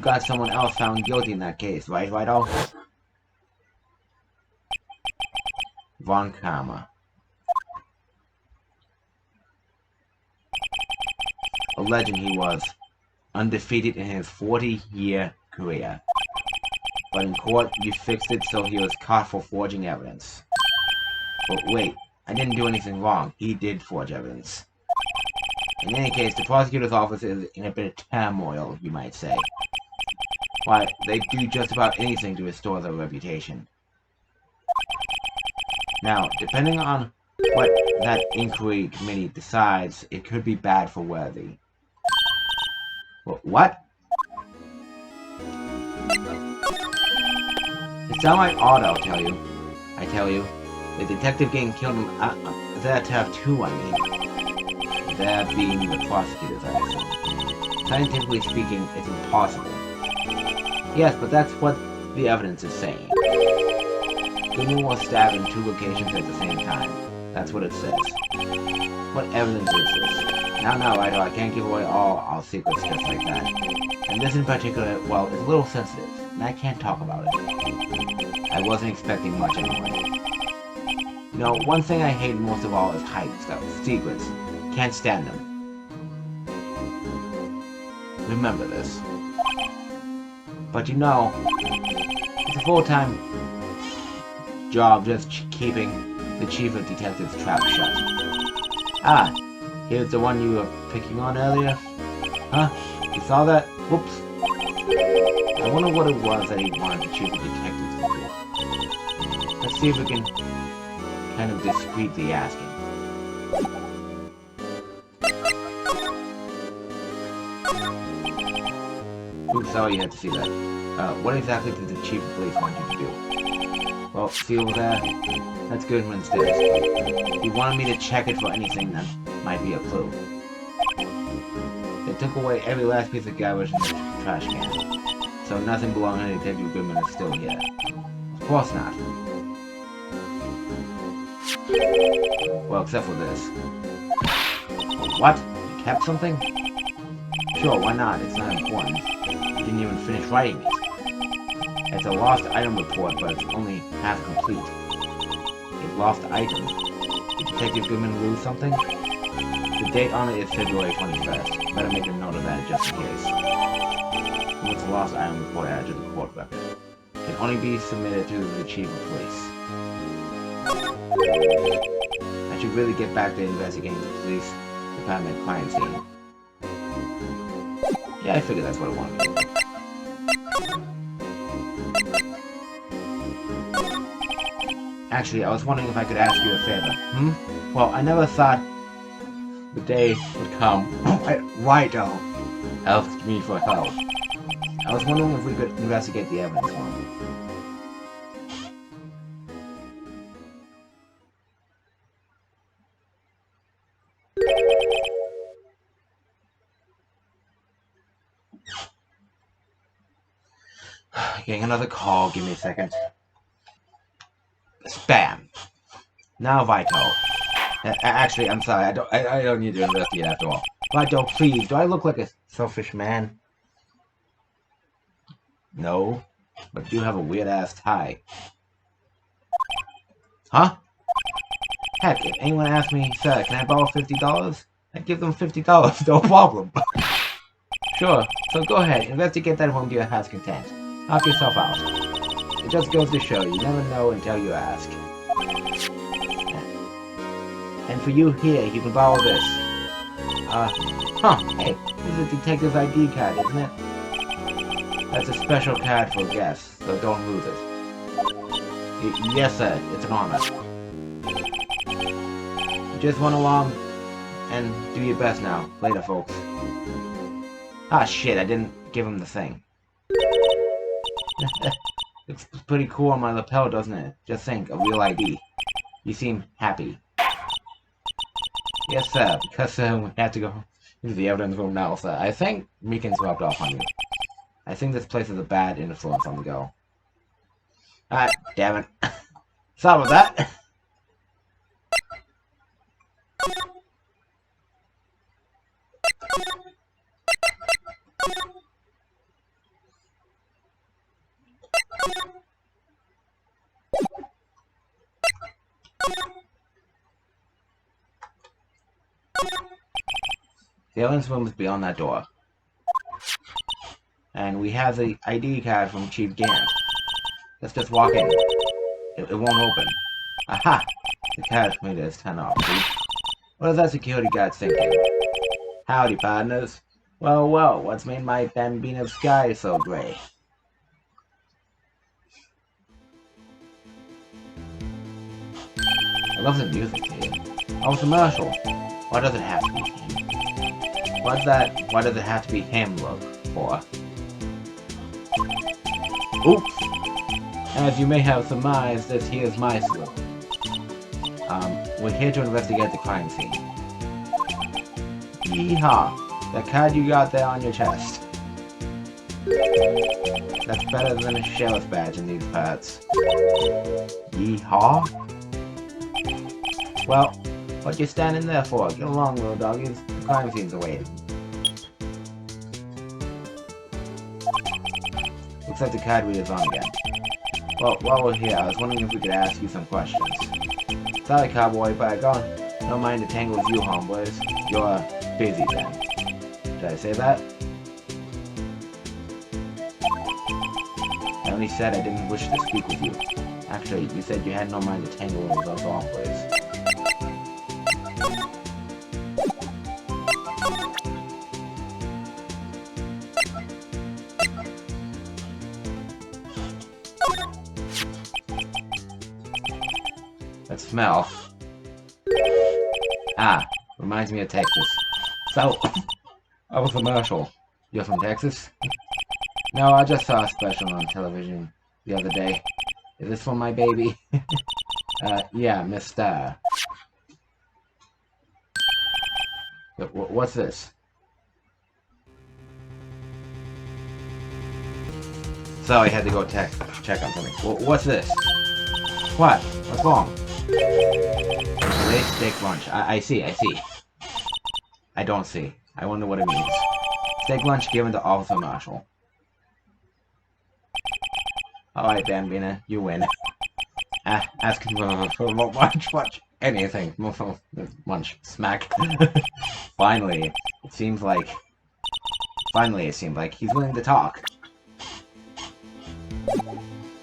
got someone else found guilty in that case, right, Righto? Von Karma. A legend he was, undefeated in his 40-year career. But in court, you fixed it so he was caught for forging evidence. But wait, I didn't do anything wrong. He did forge evidence. In any case, the prosecutor's office is in a bit of turmoil, you might say. Why, they do just about anything to restore their reputation. Now, depending on what that inquiry committee decides, it could be bad for Worthy. What? It's downright odd, I tell you. The detective getting killed in that have two, I mean. There being the prosecutors, I assume. Scientifically speaking, it's impossible. Yes, but that's what the evidence is saying. Goodman was stabbed in two locations at the same time. That's what it says. What evidence is this? Now, Righto, I can't give away all our secrets just like that. And this in particular, well, it's a little sensitive, and I can't talk about it. I wasn't expecting much anyway. You know, one thing I hate most of all is hiding stuff, secrets. Can't stand them. Remember this. But you know, it's a full-time job just keeping the chief of detectives trap shut. Ah, here's the one you were picking on earlier. Huh? You saw that? Whoops. I wonder what it was that he wanted the chief of detectives to do. Let's see if we can kind of discreetly ask him. Oops, sorry you had to see that. What exactly did the chief of police want you to do? Well, see over there? That's Goodman's desk. He wanted me to check it for anything that might be a clue. They took away every last piece of garbage in the trash can, so nothing belonging to Detective Goodman is still here. Of course not. Well, except for this. What? You kept something? Sure, why not? It's not important. You didn't even finish writing it. It's a lost item report, but it's only half complete. A lost item? Did Detective Goodman lose something? The date on it is February 21st. Better make a note of that just in case. What's a lost item report added to the court record? Can only be submitted to the chief of police. I should really get back to investigating the police department crime scene. Yeah, I figured that's what I wanted to do. Actually, I was wondering if I could ask you a favor. Well, I never thought the day would come. Righto. Asked me for help. I was wondering if we could investigate the evidence for me. Getting another call. Give me a second. Spam. Now, Vito. Actually, I'm sorry. I don't need to investigate after all. Vito, please. Do I look like a selfish man? No. But you have a weird-ass tie. Huh? Heck, if anyone asked me, sir, can I borrow $50? I'd give them $50, no problem. Sure, so go ahead, investigate that home to your heart's content. Knock yourself out. It just goes to show you never know until you ask. And for you here, you can borrow this. Hey, this is a detective's ID card, isn't it? That's a special card for guests, so don't lose it. Yes, sir, it's an honor. Just run along and do your best now. Later, folks. Ah, shit, I didn't give him the thing. Looks pretty cool on my lapel, doesn't it? Just think, a real ID. You seem happy. Yes, sir, because we have to go into the evidence room now, sir. I think Meekin's rubbed off on you. I think this place is a bad influence on the go. Ah, damn it. Sorry about that. The evidence room is beyond that door. And we have the ID card from Chief Gant. Let's just walk in. It won't open. Aha! The card meter is turned off. See? What is that security guard thinking? Howdy, partners. Well, well, what's made my Bambino sky so gray? I love the music here. Oh, commercial. Why does it have to be him? What's that? Why does it have to be him look for? Oops! As you may have surmised, this here is my slope. We're here to investigate the crime scene. Yeehaw! That card you got there on your chest. That's better than a sheriff's badge in these parts. Yeehaw? Well, what you standing there for? Get along, little doggies. The crime scene's awaiting. Looks like the card reader's on again. Well, while we're here, I was wondering if we could ask you some questions. Sorry, cowboy, but I don't mind to tangle with you, homeboys. You're busy then. Did I say that? I only said I didn't wish to speak with you. Actually, you said you had no mind to tangle with those homeboys. That smell. Ah, reminds me of Texas. So, I was commercial. You're from Texas? No, I just saw a special on television the other day. Is this for my baby? Yeah, Miss Star. What's this? Sorry, I had to go check on something. What's this? What? What's wrong? Today's steak lunch. I see. I don't see. I wonder what it means. Steak lunch given to Officer Marshall. Alright, Bambina, you win. Asking for lunch. Anything. Lunch. Smack. Finally, it seems like he's willing to talk.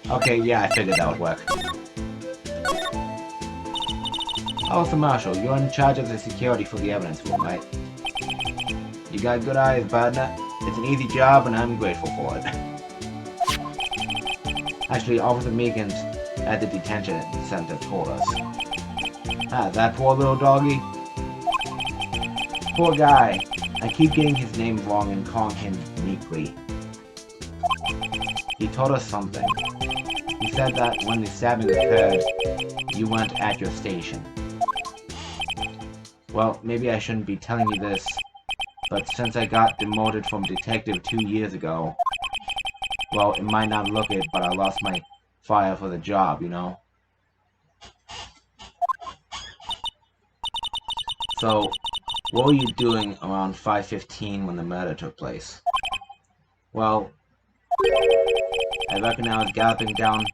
Okay, yeah, I figured that would work. Officer Marshall, you're in charge of the security for the evidence room, right? You got good eyes, partner. It's an easy job, and I'm grateful for it. Actually, Officer Meekins at the detention center told us. Ah, that poor little doggy? Poor guy. I keep getting his name wrong and calling him Meekly. He told us something. He said that when the stabbing occurred, you weren't at your station. Well, maybe I shouldn't be telling you this, but since I got demoted from detective 2 years ago, well, it might not look it, but I lost my fire for the job, you know? So, what were you doing around 5:15 when the murder took place? Well, I reckon I was galloping down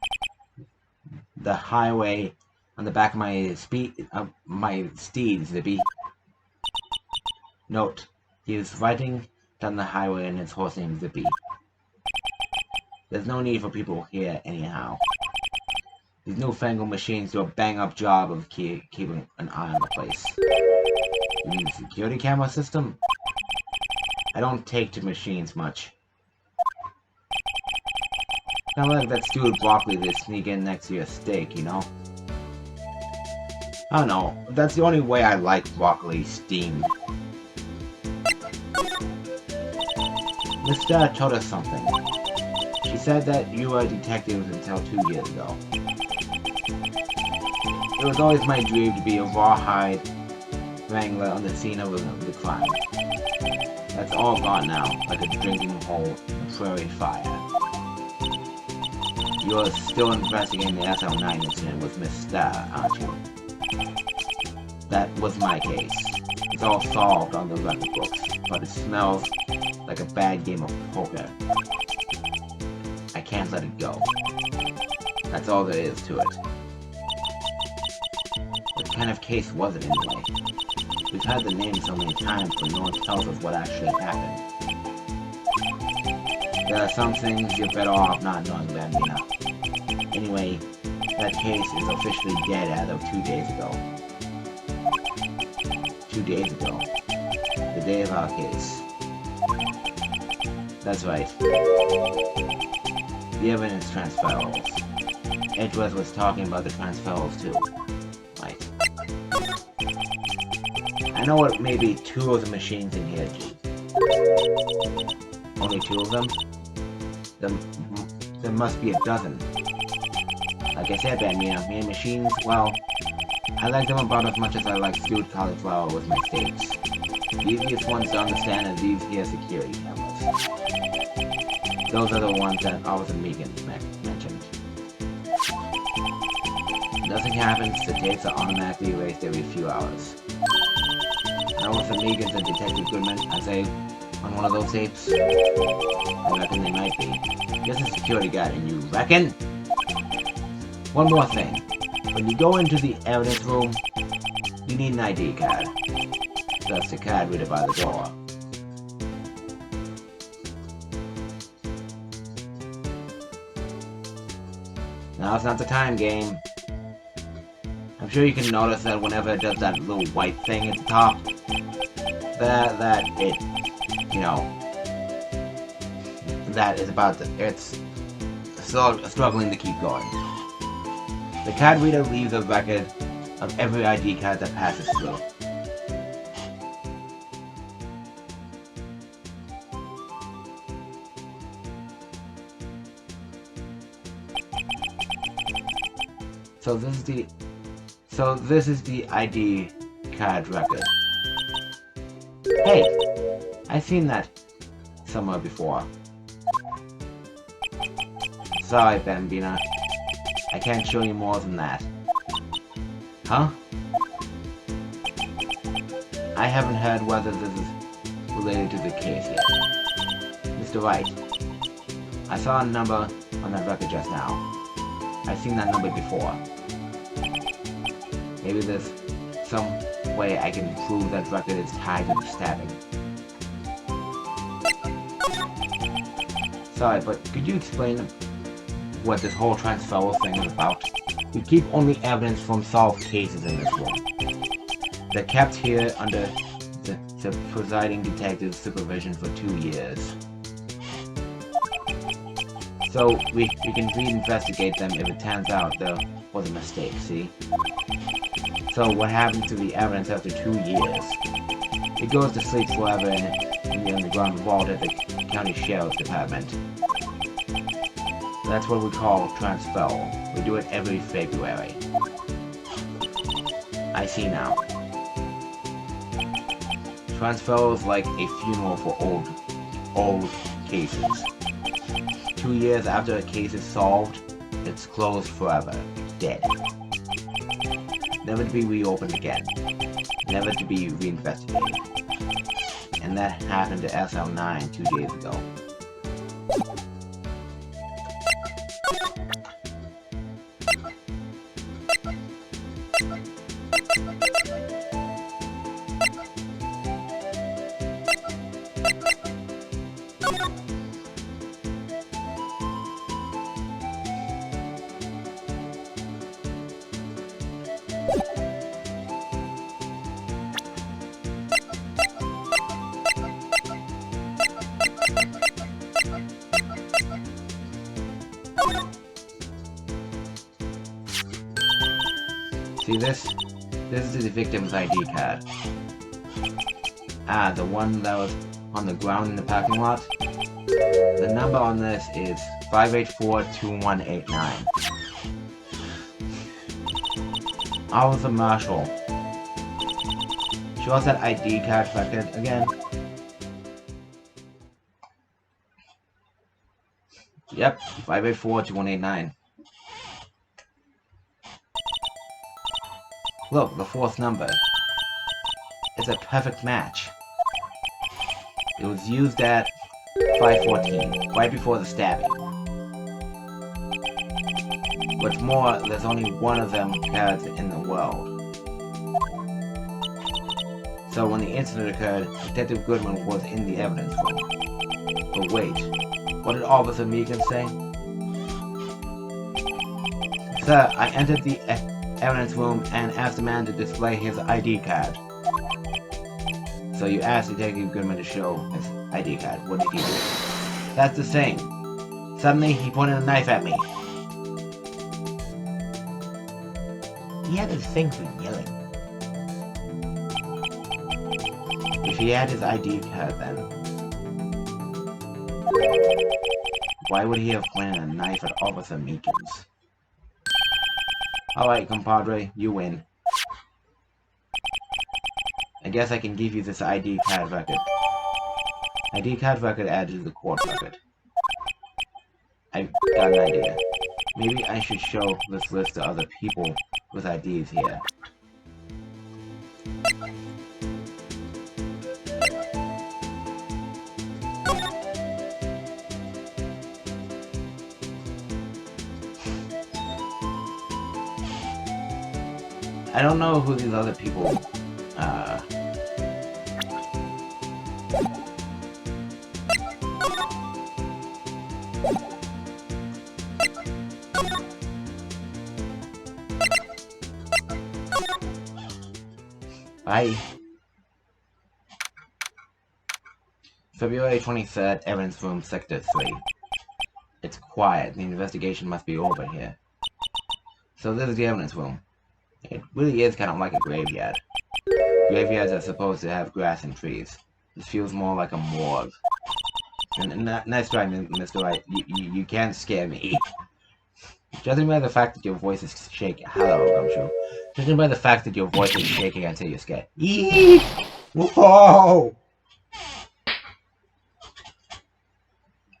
the highway on the back of my steed, Zippy. Note, he was riding down the highway on his horse named Zippy. There's no need for people here anyhow. These newfangled machines do a bang-up job of keeping an eye on the place. You mean the security camera system? I don't take to machines much. Kinda like that stewed broccoli that sneak in next to your steak, you know? I don't know. That's the only way I like broccoli steamed. Miss Dad told us something. She said that you were a detective until 2 years ago. It was always my dream to be a rawhide wrangler on the scene of the crime. That's all gone now, like a drinking hole in a prairie fire. You're still investigating the SL9 incident with Miss Starr, aren't you? That was my case. It's all solved on the record books, but it smells like a bad game of poker. I can't let it go. That's all there is to it. What kind of case was it anyway? We've had the name so many times, but no one tells us what actually happened. There are some things you're better off not knowing, Bambina. Anyway, that case is officially dead as of 2 days ago. 2 days ago. The day of our case. That's right. The evidence transferals. Edgeworth was talking about the transferals too. Right. I know it may be 2 of the machines in here, G. Only 2 of them? There must be a dozen. Like I said, Bambina, me and machines, well, I like them about as much as I like stewed cauliflower with my steaks. The easiest ones to understand are these here security cameras. Those are the ones that Officer Megan mentioned. Nothing happens, the tapes are automatically erased every few hours. And Officer Megan's and Detective Goodman, I say, on one of those tapes? I reckon they might be. Just a security guard, and you reckon? One more thing. When you go into the evidence room, you need an ID card. That's the card reader by the door. Now's not the time, game. I'm sure you can notice that whenever it does that little white thing at the top, that it, you know, that is about to, it's struggling to keep going. The card reader leaves a record of every ID card that passes through. So this is the ID card record. Hey! I've seen that somewhere before. Sorry, Bambina. I can't show you more than that. Huh? I haven't heard whether this is related to the case yet. Mr. Wright, I saw a number on that record just now. I've seen that number before. Maybe there's some way I can prove that record is tied to the stabbing. Sorry, but could you explain what this whole transferal thing is about? We keep only evidence from solved cases in this room. They're kept here under the presiding detective's supervision for 2 years. So we can reinvestigate them if it turns out there was a mistake, see? So what happens to the evidence after 2 years? It goes to sleep forever in the underground vault at the county sheriff's department. That's what we call transferal. We do it every February. I see now. Transferal is like a funeral for old cases. 2 years after a case is solved, it's closed forever. It's dead. never to be reopened again, never to be reinvestigated. And that happened to SL9 2 days ago. See this? This is the victim's ID card. Ah, the one that was on the ground in the parking lot? The number on this is 584-2189. Officer Marshall. Show us that ID card record again. Yep, 584-2189. Look, the fourth number. It's a perfect match. It was used at 5:14, right before the stabbing. What's more, there's only one of them cards in the world. So when the incident occurred, Detective Goodman was in the evidence room. But wait, what did Officer Meegan say? Sir, I entered the evidence room and asked the man to display his ID card. So you asked Detective Goodman to show his ID card. What did he do? That's the same. Suddenly, he pointed a knife at me. He had his thing for yelling. If he had his ID card then, why would he have pointed a knife at Officer Meekins? Alright, compadre, you win. I guess I can give you this ID card record. ID card record added to the court record. I've got an idea. Maybe I should show this list to other people with IDs here. I don't know who these other people Bye. February 23rd, evidence room, sector 3. It's quiet. The investigation must be over here. So this is the evidence room. It really is kind of like a graveyard. Graveyards are supposed to have grass and trees. This feels more like a morgue. And nice try, Mr. Wright. You can't scare me. Judging by the fact that your voice is shaking. Hello, Gumshoe. Judging by the fact that your voice is shaking until you're scared. Eeeeee! Whoa!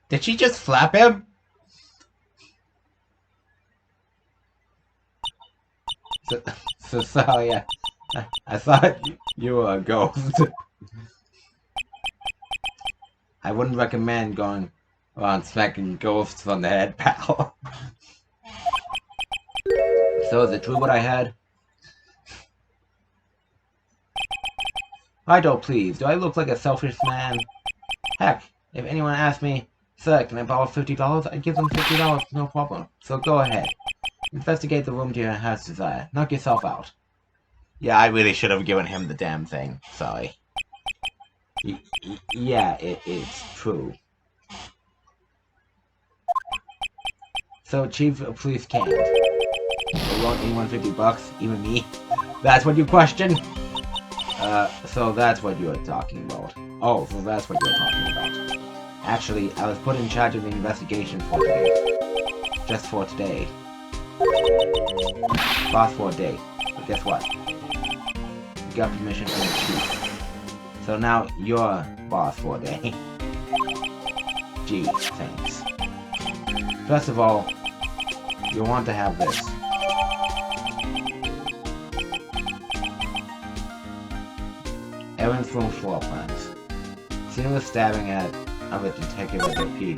Did she just flap him? So sorry, I thought you were a ghost. I wouldn't recommend going around smacking ghosts on the head, pal. So is it true what I had? Righto, please. Do I look like a selfish man? Heck, if anyone asked me, sir, can I borrow $50? I'd give them $50, no problem. So go ahead. Investigate the room to your heart's desire. Knock yourself out. Yeah, I really should have given him the damn thing. Sorry. Yeah, it's true. So, Chief of Police can't. They won't anyone $50, even me? That's what you question? So that's what you're talking about. Oh, so that's what you're talking about. Actually, I was put in charge of the investigation for today. Just for today. Boss for a day. But guess what? You got permission from the chief. So now you're boss for a day. Gee, thanks. First of all, you'll want to have this. Evidence from floor plans. Seen was stabbing at other detective at the PD.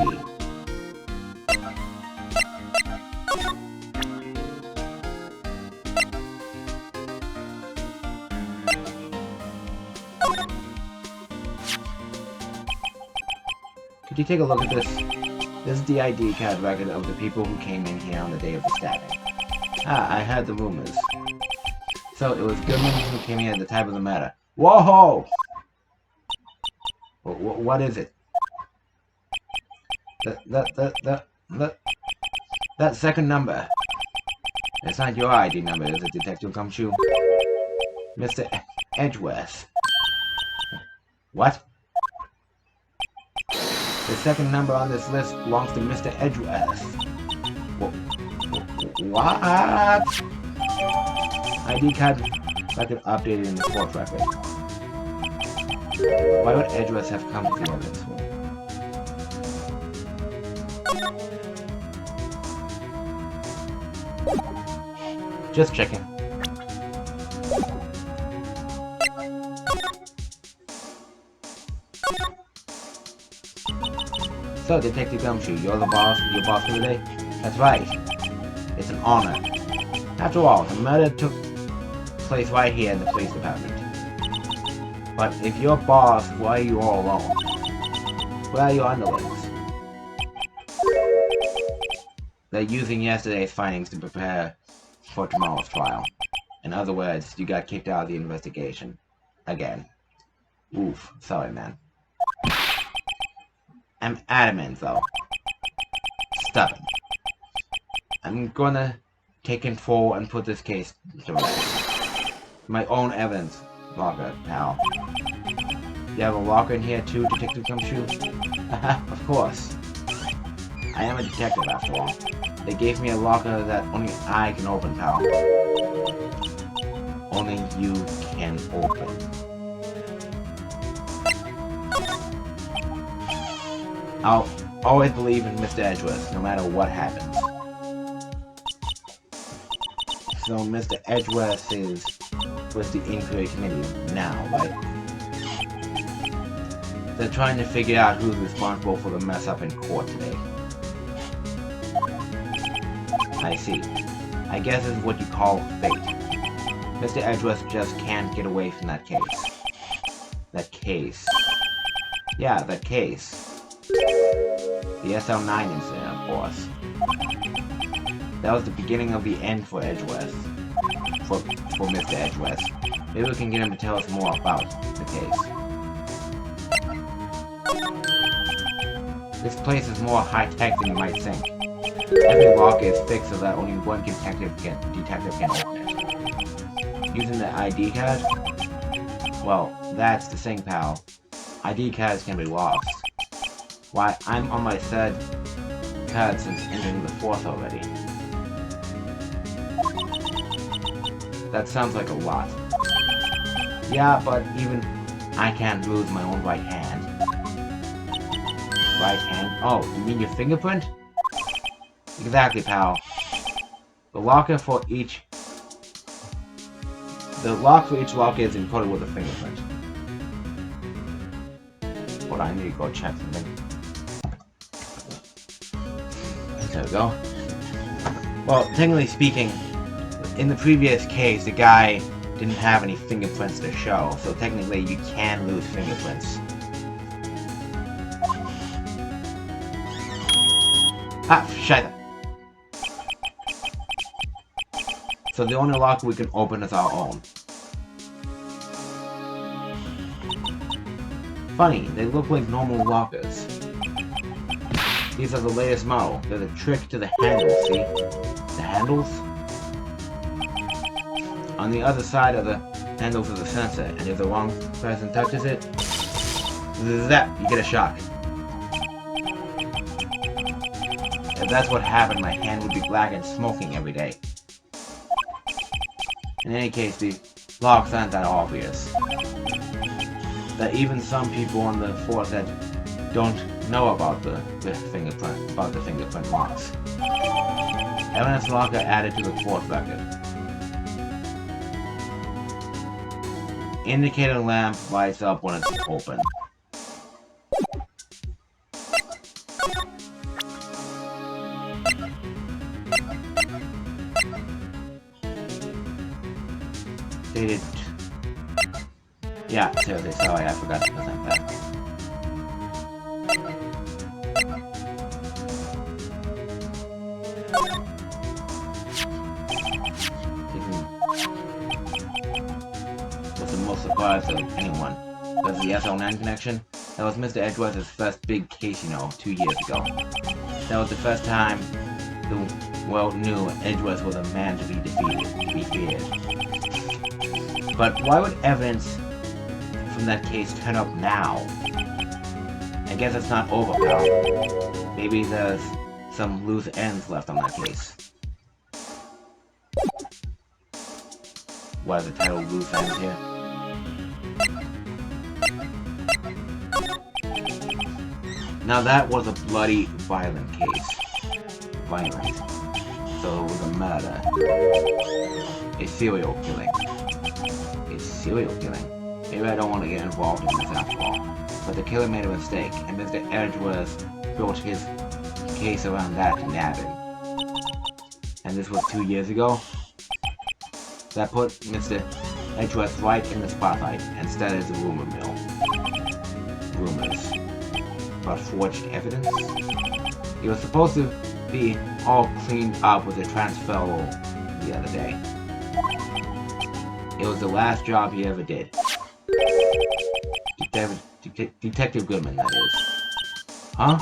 Could you take a look at this? This is the ID card record of the people who came in here on the day of the stabbing. Ah, I heard the rumors. So it was Goodman who came in at the time of the murder. Whoa! What is it? That second number. It's not your ID number, is it, Detective Gumshoe? Mr. Edgeworth. What? The second number on this list belongs to Mr. Edgeworth. What? ID card record updated in the court record. Why would Edgeworth have come to the evidence room? Just checking. So, Detective Gumshoe, you're the boss? Your boss for the day? That's right. It's an honor. After all, the murder took place right here in the police department. But if you're boss, why are you all alone? Where are your underlings? They're using yesterday's findings to prepare for tomorrow's trial. In other words, you got kicked out of the investigation. Again. Oof, sorry man. I'm adamant though. Stubborn. I'm gonna take control and put this case to rest. My own evidence locker, pal. You have a locker in here too, Detective Gumshoe? Haha, of course. I am a detective after all. They gave me a locker that only I can open, pal. Only you can open. I'll always believe in Mr. Edgeworth, no matter what happens. So Mr. Edgeworth is with the inquiry committee now, right? They're trying to figure out who's responsible for the mess up in court today. I see. I guess this is what you call fate. Mr. Edgeworth just can't get away from that case. That case. Yeah, that case. The SL9 incident, of course. That was the beginning of the end for Edgeworth. For Mr. Edgeworth. Maybe we can get him to tell us more about the case. This place is more high-tech than you might think. Every lock is fixed so that only one detective can open it. Using the ID card? Well, that's the thing, pal. ID cards can be lost. Why, I'm on my third card since entering the fourth already. That sounds like a lot. Yeah, but even I can't lose my own right hand. Right hand? Oh, you mean your fingerprint? Exactly, pal. The lock for each locker is encoded with a fingerprint. Hold on, I need to go check something. There we go. Well, technically speaking, in the previous case, the guy didn't have any fingerprints to show, so technically you can lose fingerprints. Ah, shit. So the only lock we can open is our own. Funny, they look like normal lockers. These are the latest model. There's a trick to the handles, see? The handles? On the other side of the handles is a sensor, and if the wrong person touches it, zap, you get a shock. If that's what happened, my hand would be black and smoking every day. In any case, the locks aren't that obvious. That even some people on the force that don't know about the fingerprint locks. Evidence locker added to the fourth record. indicator lamp lights up when it's open. Dated. Yeah, seriously, sorry, I forgot to present that. Was the most surprised of anyone. Was the SL9 connection? That was Mr. Edgeworth's first big case, 2 years ago. That was the first time the world knew Edgeworth was a man to be defeated, to be feared. But why would evidence from that case turn up now? I guess it's not over, pal. Maybe there's some loose ends left on that case. What is the title, Loose Ends here? Now that was a bloody, violent case. Violent. So it was a murder. A serial killing. A serial killing? Maybe I don't want to get involved in this after all. But the killer made a mistake, and Mr. Edgeworth built his case around that to nab him. And this was 2 years ago? That put Mr. Edgeworth right in the spotlight and started the rumor mill. Rumors. About forged evidence? He was supposed to be all cleaned up with a transfer the other day. It was the last job he ever did. Detective Goodman, that is. Huh?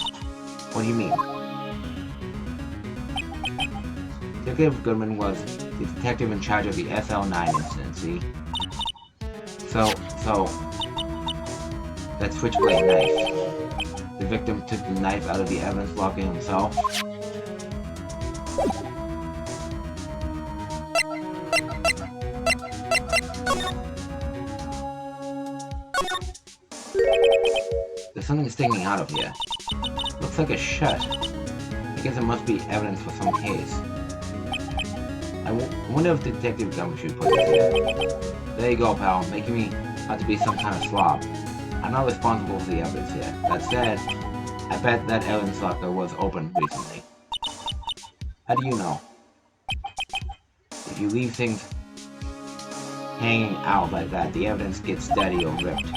What do you mean? Detective Goodman was the detective in charge of the SL9 incident, see? So, that switchblade knife. The victim took the knife out of the evidence locker himself. There's something sticking out of here. Looks like a shirt. I guess it must be evidence for some case. I wonder if Detective Gumshoe put it here. There you go, pal, making me out to be some kind of slob. I'm not responsible for the evidence here. That said, I bet that evidence locker was opened recently. How do you know? If you leave things hanging out like that, the evidence gets dirty or ripped.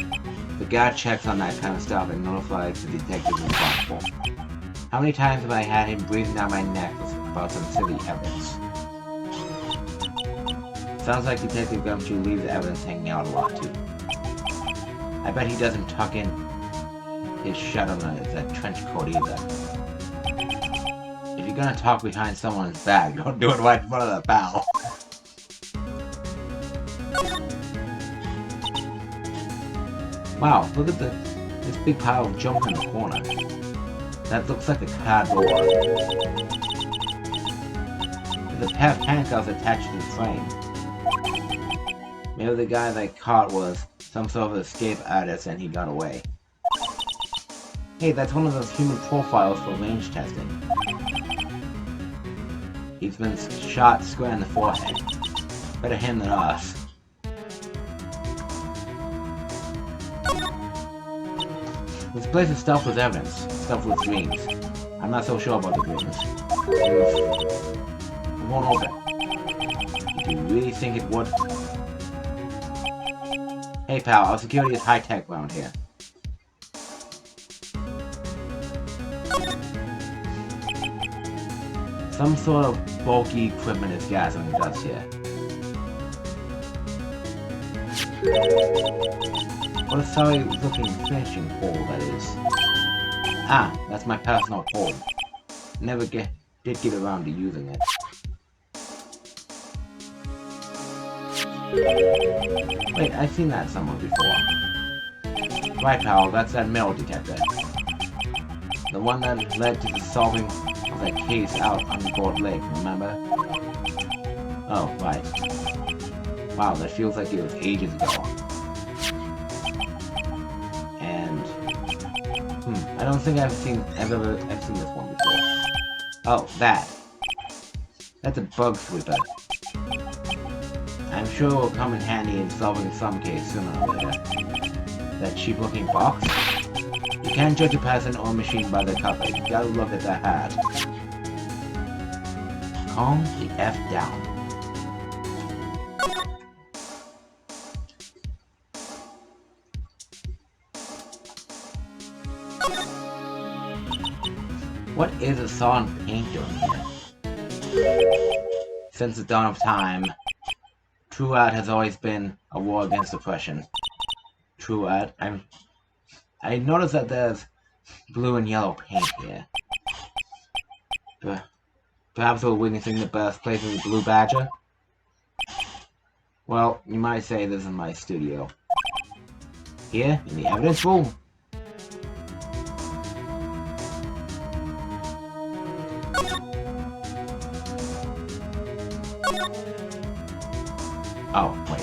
The guard checks on that kind of stuff and notifies the detective responsible. How many times have I had him breathing down my neck about some silly evidence? Sounds like Detective Gumshoe leaves evidence hanging out a lot too. I bet he doesn't tuck in his shirt on that trench coat either. If you're gonna talk behind someone's back, don't do it right in front of the pal. Wow, look at this big pile of junk in the corner. That looks like a car door. There's a pair of handcuffs attached to the frame. Maybe the guy they caught was some sort of escape artist and he got away. Hey, that's one of those human profiles for range testing. He's been shot square in the forehead. Better him than us. This place is stuffed with evidence, stuffed with dreams. I'm not so sure about the dreams. It won't open. Do you really think it would? Hey pal, our security is high-tech around here. Some sort of bulky equipment is gathering dust here. What a sorry-looking finishing pole that is. Ah, that's my personal pole. Never did get around to using it. Wait, I've seen that somewhere before. Right, pal, that's that metal detector. The one that led to the solving of that case out on Board Lake, remember? Oh, right. Wow, that feels like it was ages ago. And... I don't think I've seen this one before. Oh, that. That's a bug sweeper. I'm sure it will come in handy in solving some case sooner or later. That cheap-looking box? You can't judge a person or machine by their cover. You gotta look at the hat. Calm the F down. What is a saw and paint doing here? Since the dawn of time, True Art has always been a war against oppression. True Art, I noticed that there's blue and yellow paint here. Perhaps we're witnessing the birthplace of the Blue Badger? Well, you might say this is my studio. Here, in the evidence room. Oh, wait.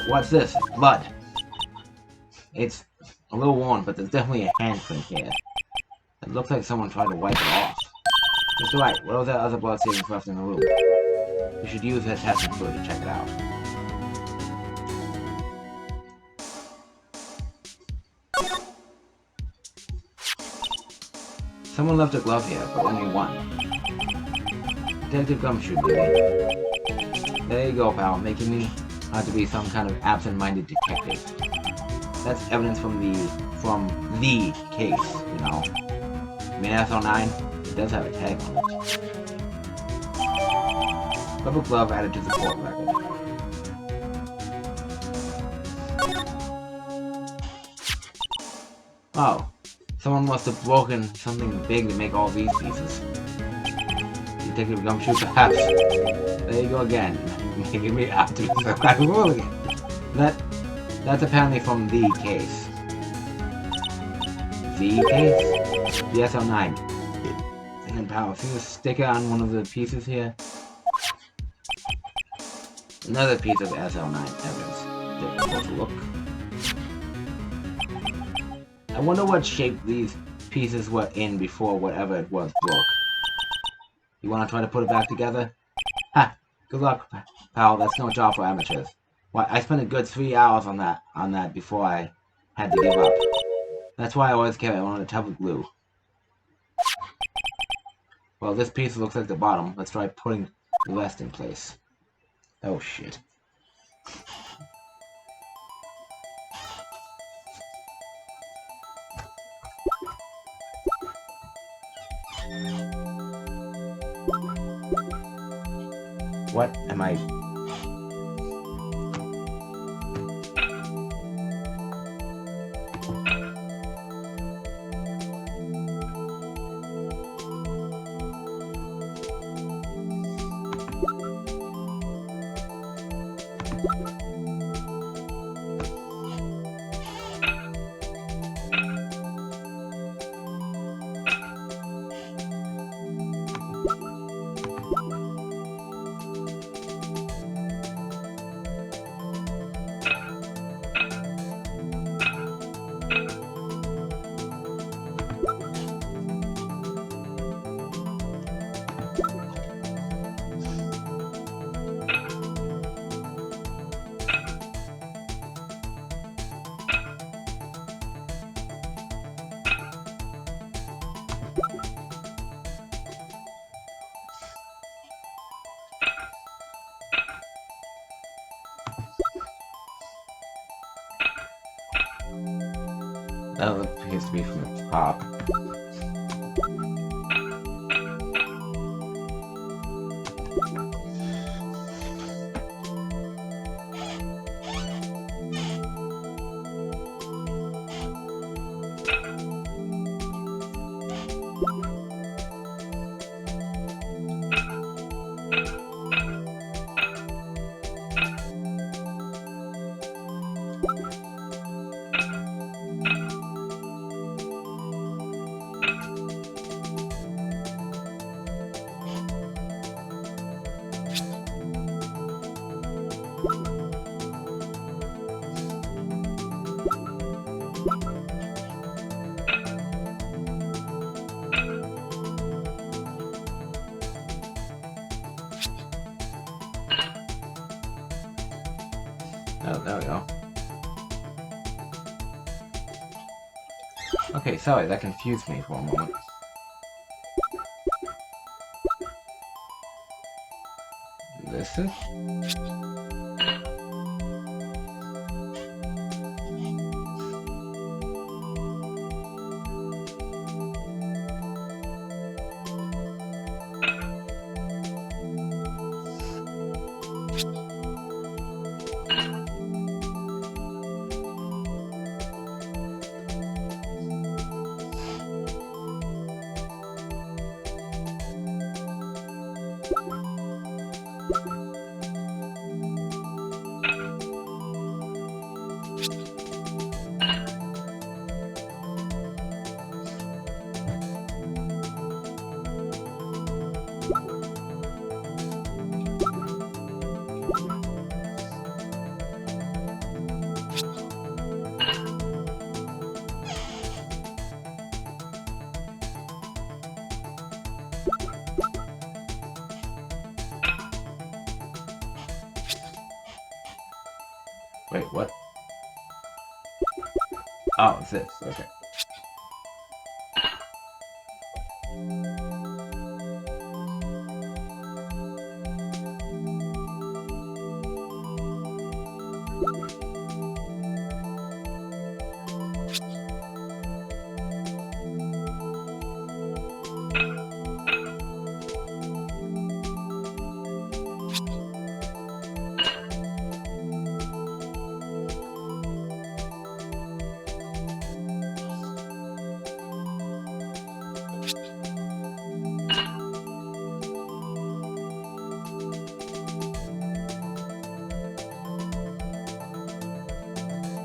What's this? Blood. It's a little worn, but there's definitely a handprint here. It looks like someone tried to wipe it off. Mr. Wright, what are the other blood stains left in the room? You should use that testing fluid to check it out. Someone left a glove here, but only one. Detective Gumshoe, baby. There you go, pal, making me out to be some kind of absent-minded detective. That's evidence from the case, you know. I mean, SL9, it does have a tag on it. Rubber glove added to the court record. Oh, someone must have broken something big to make all these pieces. Detective Gumshoe, perhaps. There you go again, making me out to be some kind of hooligan. That's apparently from the case. The case? The SL9. And power. See the sticker on one of the pieces here? Another piece of SL9 evidence. Take a closer look. I wonder what shape these pieces were in before whatever it was broke. You wanna try to put it back together? Ha! Good luck, pal. That's no job for amateurs. Why, I spent a good 3 hours on that before I had to give up. That's why I always carry one of the tub of glue. Well, this piece looks like the bottom. Let's try putting the rest in place. Oh, shit. What am I... That appears to be from the top. Oh, there we go. Okay, sorry, that confused me for a moment. This is... Wait, what? Oh, it's this, okay.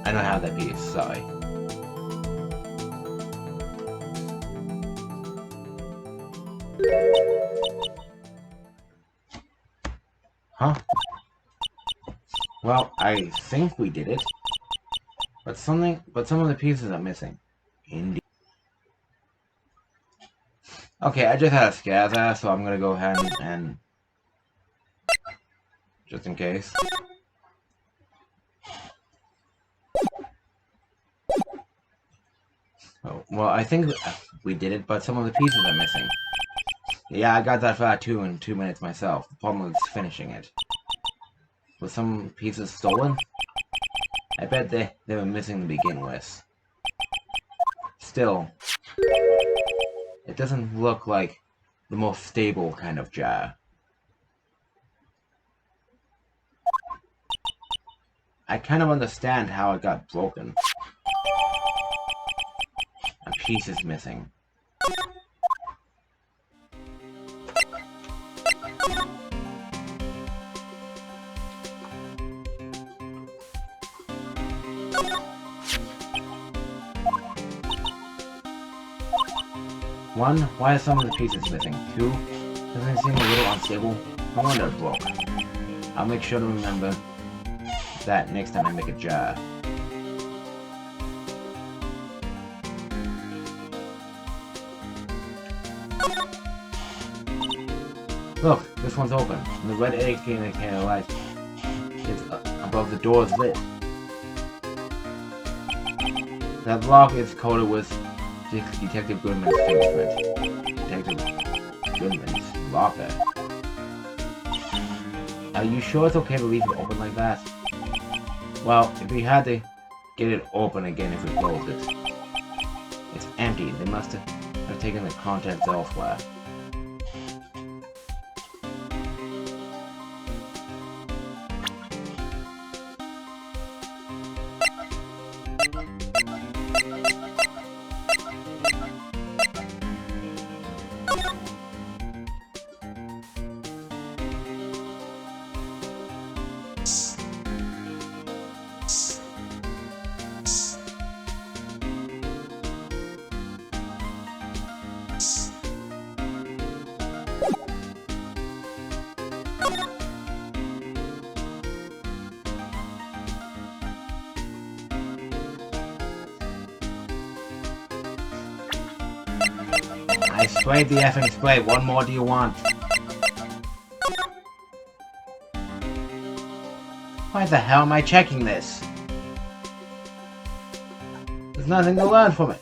I don't have that piece, sorry. Huh? Well, I think we did it. But some of the pieces are missing. Indeed. Okay, I just had a scare there, so I'm gonna go ahead and just in case. Oh, well, I think we did it, but some of the pieces are missing. Yeah, I got that far too in 2 minutes myself. The problem was finishing it. Was some pieces stolen? I bet they were missing to begin with. Still, it doesn't look like the most stable kind of jar. I kind of understand how it got broken. A piece is missing. One, why are some of the pieces missing? Two, doesn't it seem a little unstable? No wonder it broke. I'll make sure to remember that next time I make a jar. Look, this one's open, and the red indicator light is above the door's lit. That lock is coated with Detective Goodman's fingerprint. Detective Goodman's locker. Are you sure it's okay to leave it open like that? Well, if we had to get it open again if we closed it. It's empty. They must have taken the contents elsewhere. I sprayed the effing spray. What more do you want? Why the hell am I checking this? There's nothing to learn from it.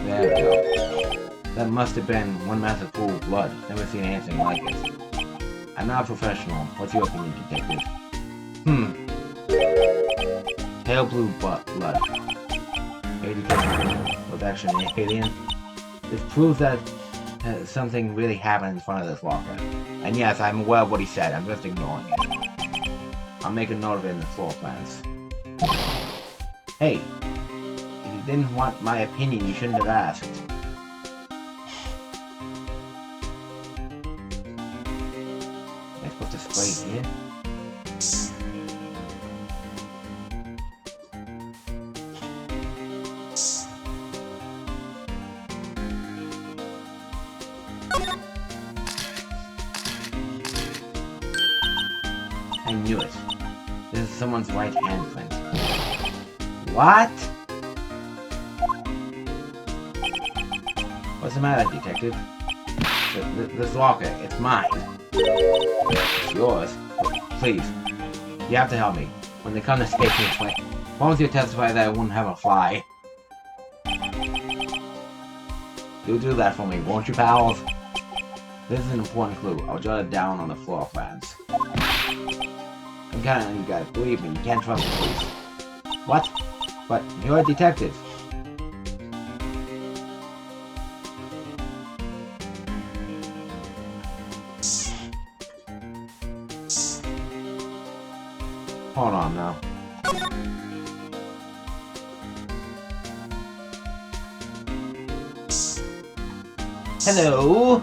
There we go. That must have been one massive pool of blood. Never seen anything like it. I'm not a professional. What's your opinion, detective? Pale blue blood. Was actually an alien. This proves that something really happened in front of this locker. And yes, I'm aware of what he said. I'm just ignoring it. I'll make a note of it in the floor plans. Hey, if you didn't want my opinion, you shouldn't have asked. Am I supposed to spray here? I knew it. This is someone's right handprint. What? What's the matter, detective? This locker, it's mine. It's yours. Please, you have to help me. When they come to take me away, why don't you testify that I wouldn't have a fly? You'll do that for me, won't you, pals? This is an important clue. I'll jot it down on the floor plans. I'm counting on you guys. Believe me, you can't trust the police. What? But you're a detective. Hold on now. Hello?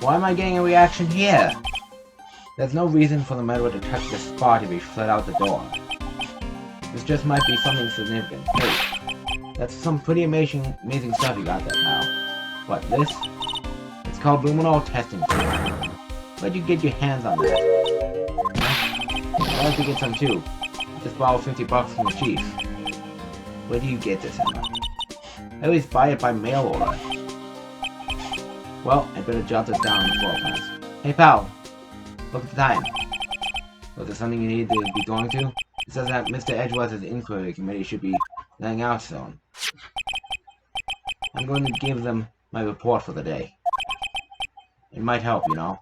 Why am I getting a reaction here? There's no reason for the murderer to touch the spot if he fled out the door. This just might be something significant. Hey, that's some pretty amazing stuff you got there, pal. What, this? It's called luminol testing kit. Where'd you get your hands on that? I'd like to get some too. Just borrow $50 from the chief. Where do you get this, Emma? I always buy it by mail order. Well, I better jot this down in the floor plans. Hey, pal. Look at the time. Was there something you need to be going to? It says that Mr. Edgeworth's inquiry committee should be letting out soon. I'm going to give them my report for the day. It might help, you know.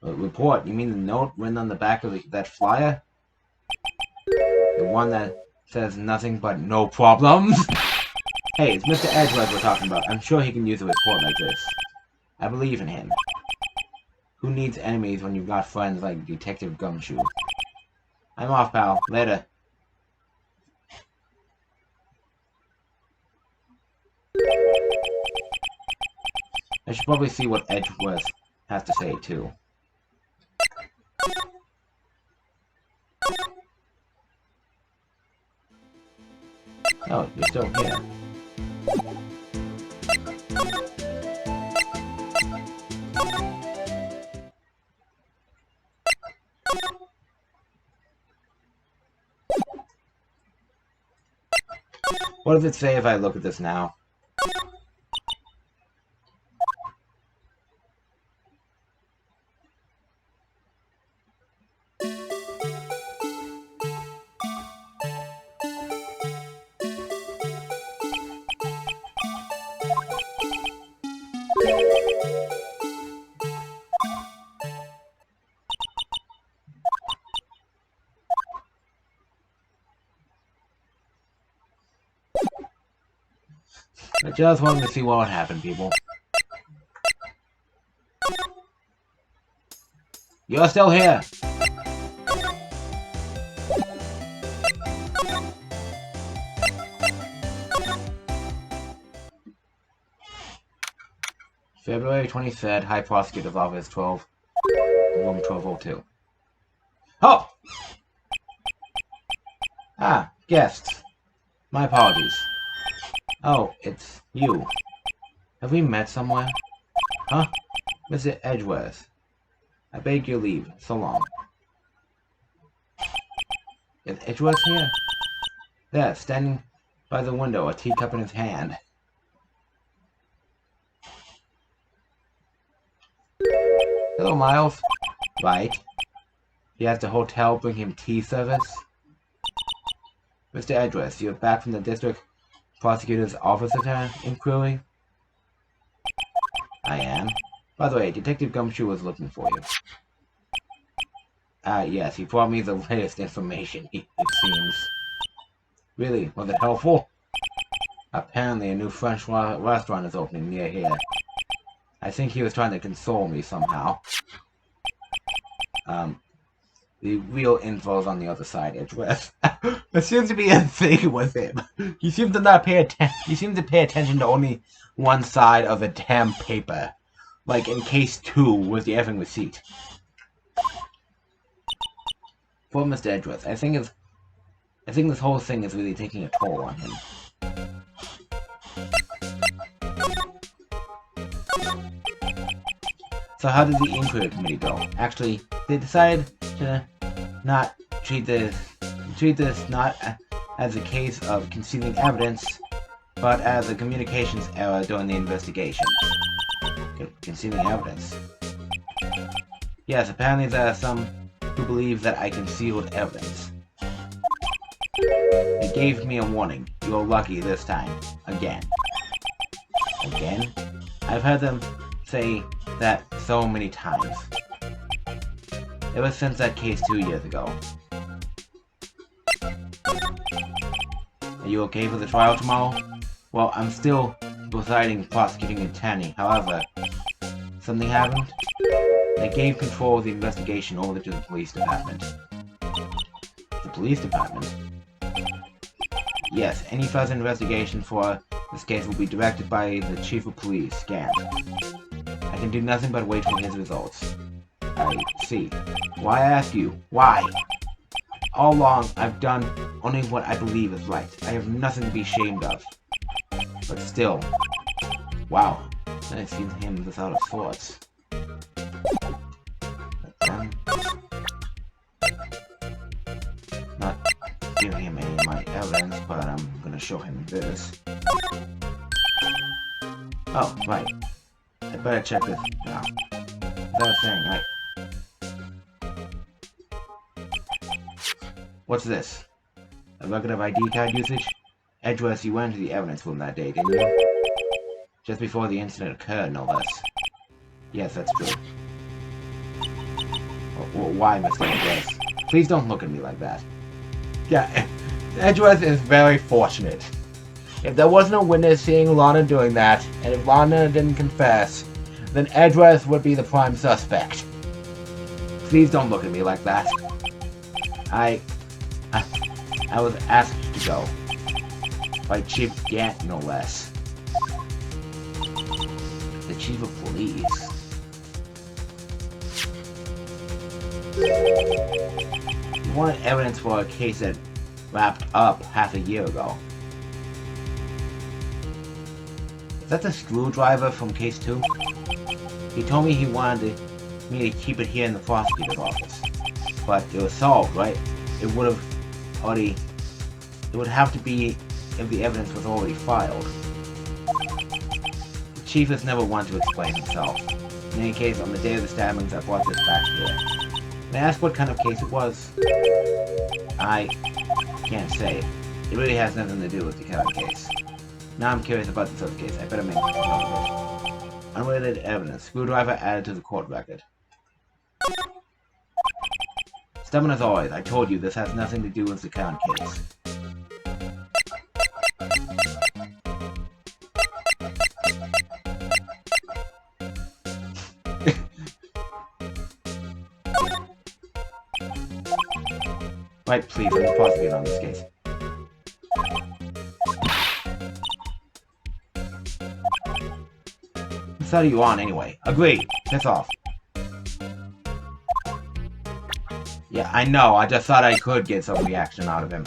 Report? You mean the note written on the back of that flyer? The one that says nothing but no problems? Hey, it's Mr. Edgeworth we're talking about. I'm sure he can use a report like this. I believe in him. Who needs enemies when you've got friends like Detective Gumshoe? I'm off, pal. Later. I should probably see what Edgeworth has to say, too. Oh, you're still here. What does it say if I look at this now? I just wanted to see what would happen, people. You're still here! February 23rd, High Prosecutor's Office, 12, Room 1202. Oh! Ah, guests. My apologies. Oh, it's you. Have we met somewhere? Huh? Mr. Edgeworth. I beg your leave. So long. Is Edgeworth here? There, standing by the window, a teacup in his hand. Hello, Miles. Right. He has the hotel bring him tea service. Mr. Edgeworth, you're back from the district prosecutor's office inquiry? I am. By the way, Detective Gumshoe was looking for you. Yes, he brought me the latest information, it seems. Really, was it helpful? Apparently a new French restaurant is opening near here. I think he was trying to console me somehow. The real info's on the other side, Edgeworth. There seems to be a thing with him. He seems to not pay attention. He seems to pay attention to only one side of the damn paper. Like in case 2 with the effing receipt. Poor Mr. Edgeworth, I think this whole thing is really taking a toll on him. So how did the inquiry committee go? Actually, they decided to not treat this not as a case of concealing evidence, but as a communications error during the investigation. Concealing evidence. Yes, apparently there are some who believe that I concealed evidence. It gave me a warning. You were lucky this time. Again. Again? I've heard them say that so many times. Ever since that case 2 years ago. Are you okay for the trial tomorrow? Well, I'm still presiding, prosecuting attorney. However, something happened. They gave control of the investigation over to the police department. The police department? Yes, any further investigation for this case will be directed by the chief of police, Gant. I can do nothing but wait for his results. I see. Why I ask you? Why? All along, I've done only what I believe is right. I have nothing to be ashamed of. But still. Wow. I've seen him without a sorts. Not giving him any of my evidence, but I'm gonna show him this. Oh, right. I better check this now. That thing, What's this? A record of ID card usage? Edgeworth, you went to the evidence room that day, didn't you? Just before the incident occurred, no less. Yes, that's true. Why, Mr. Edgeworth? Please don't look at me like that. Yeah, Edgeworth is very fortunate. If there wasn't a witness seeing Lana doing that, and if Lana didn't confess, then Edgeworth would be the prime suspect. Please don't look at me like that. I was asked to go. By Chief Gant, no less. The Chief of Police. He wanted evidence for a case that wrapped up half a year ago. Is that the screwdriver from case 2? He told me he wanted me to keep it here in the prosecutor's office. But it was solved, right? It would have to be if the evidence was already filed. The chief has never wanted to explain himself. In any case, on the day of the stabbings, I brought this back here. May I ask what kind of case it was? I can't say. It really has nothing to do with the Kelly case. Now I'm curious about this other case. I better make a note of it. Unrelated evidence. Screwdriver added to the court record. Stubborn as always, I told you this has nothing to do with the Count case. Right, please, I'm supposed to get on this case. What side are you on, anyway? Agreed. Piss off. Yeah, I know. I just thought I could get some reaction out of him.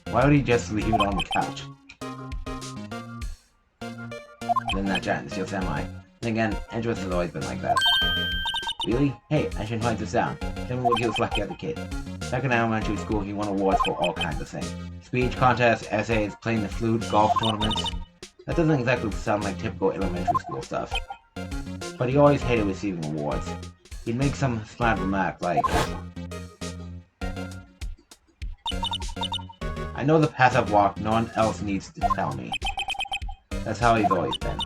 Why would he just leave it on the couch? Then that giant steals Samurai. Then again, Andrews has always been like that. Really? Hey, I should find this down. Tell me what he was like the other kid. Back in elementary school, he won awards for all kinds of things. Speech contests, essays, playing the flute, golf tournaments. That doesn't exactly sound like typical elementary school stuff. But he always hated receiving awards. He'd make some smart remark like, I know the path I've walked, no one else needs to tell me. That's how he's always been.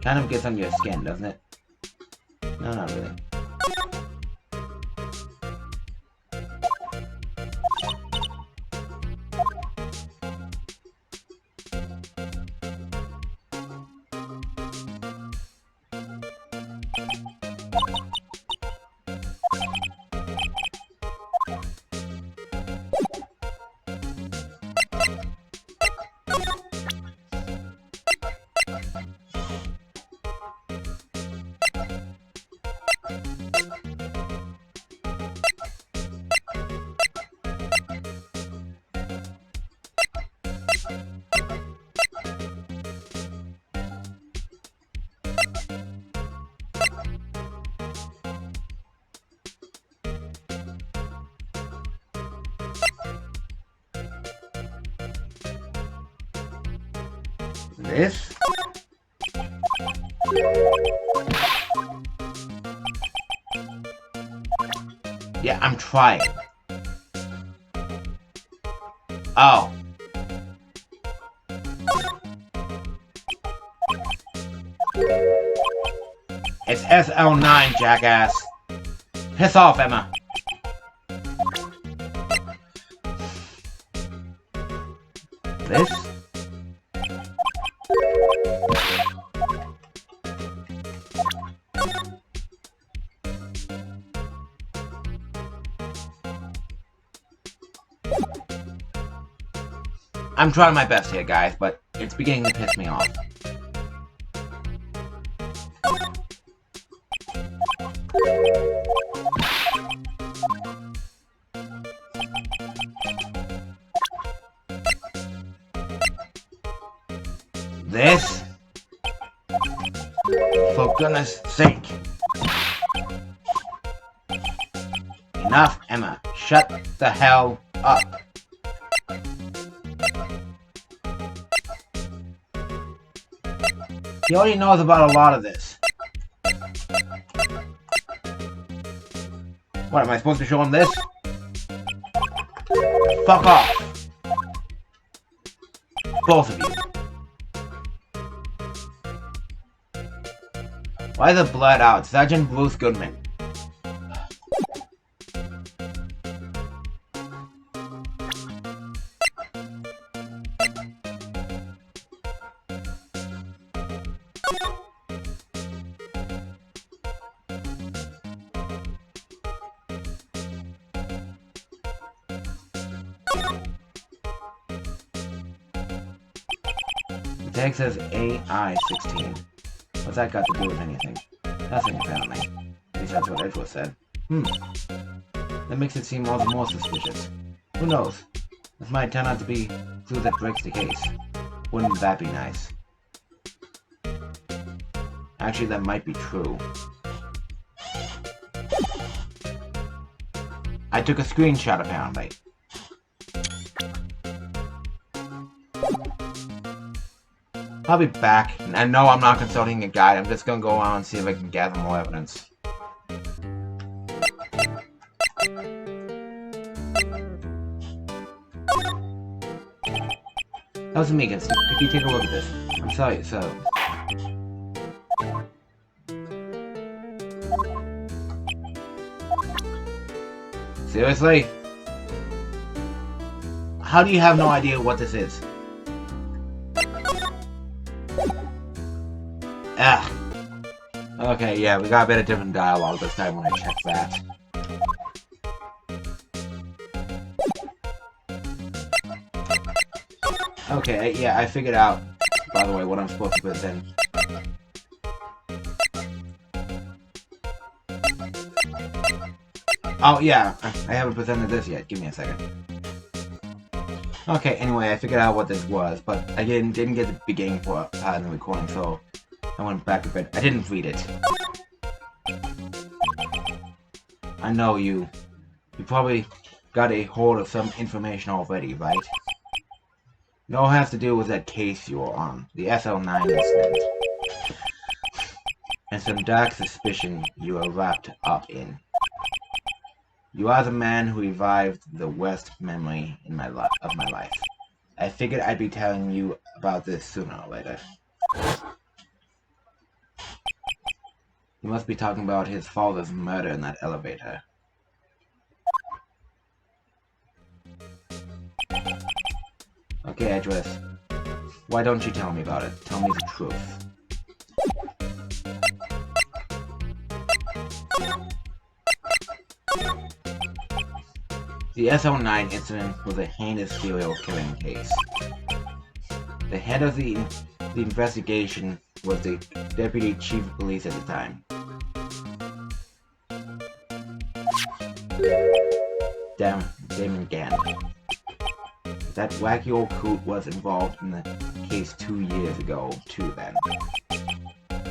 Kind of gets on your skin, doesn't it? No, not really. This? Yeah, I'm trying. Oh. It's SL9, jackass. Piss off, Emma. This? I'm trying my best here, guys, but it's beginning to piss me off. This? For goodness sake. Enough, Emma. Shut the hell up. He already knows about a lot of this. What, am I supposed to show him this? Fuck off. Both of you. Why is the blood out? Sergeant Bruce Goodman. The tag says AI-16. What's that got to do with anything? Nothing, apparently. At least that's what Edgeworth said. That makes it seem all the more suspicious. Who knows? This might turn out to be a clue that breaks the case. Wouldn't that be nice? Actually, that might be true. I took a screenshot, apparently. I'll be back. And no, I'm not consulting a guide. I'm just gonna go on and see if I can gather more evidence. That was Megan. Could you take a look at this? I'm sorry, so... Seriously? How do you have no idea what this is? Ah. Okay, yeah, we got a bit of different dialogue this time when I check that. Okay, yeah, I figured out, by the way, what I'm supposed to put in. Oh, yeah, I haven't presented this yet. Give me a second. Okay, anyway, I figured out what this was, but I didn't get the beginning part in the recording, so I went back a bit. I didn't read it. I know you. You probably got a hold of some information already, right? It all has to do with that case you were on, the SL9 incident. And some dark suspicion you were wrapped up in. You are the man who revived the worst memory in my of my life. I figured I'd be telling you about this sooner or later. You must be talking about his father's murder in that elevator. Okay, Edgeworth. Why don't you tell me about it? Tell me the truth. The SL9 incident was a heinous serial killing case. The head of the investigation was the Deputy Chief of Police at the time. Damon Gann. That wacky old coot was involved in the case 2 years ago, too, then.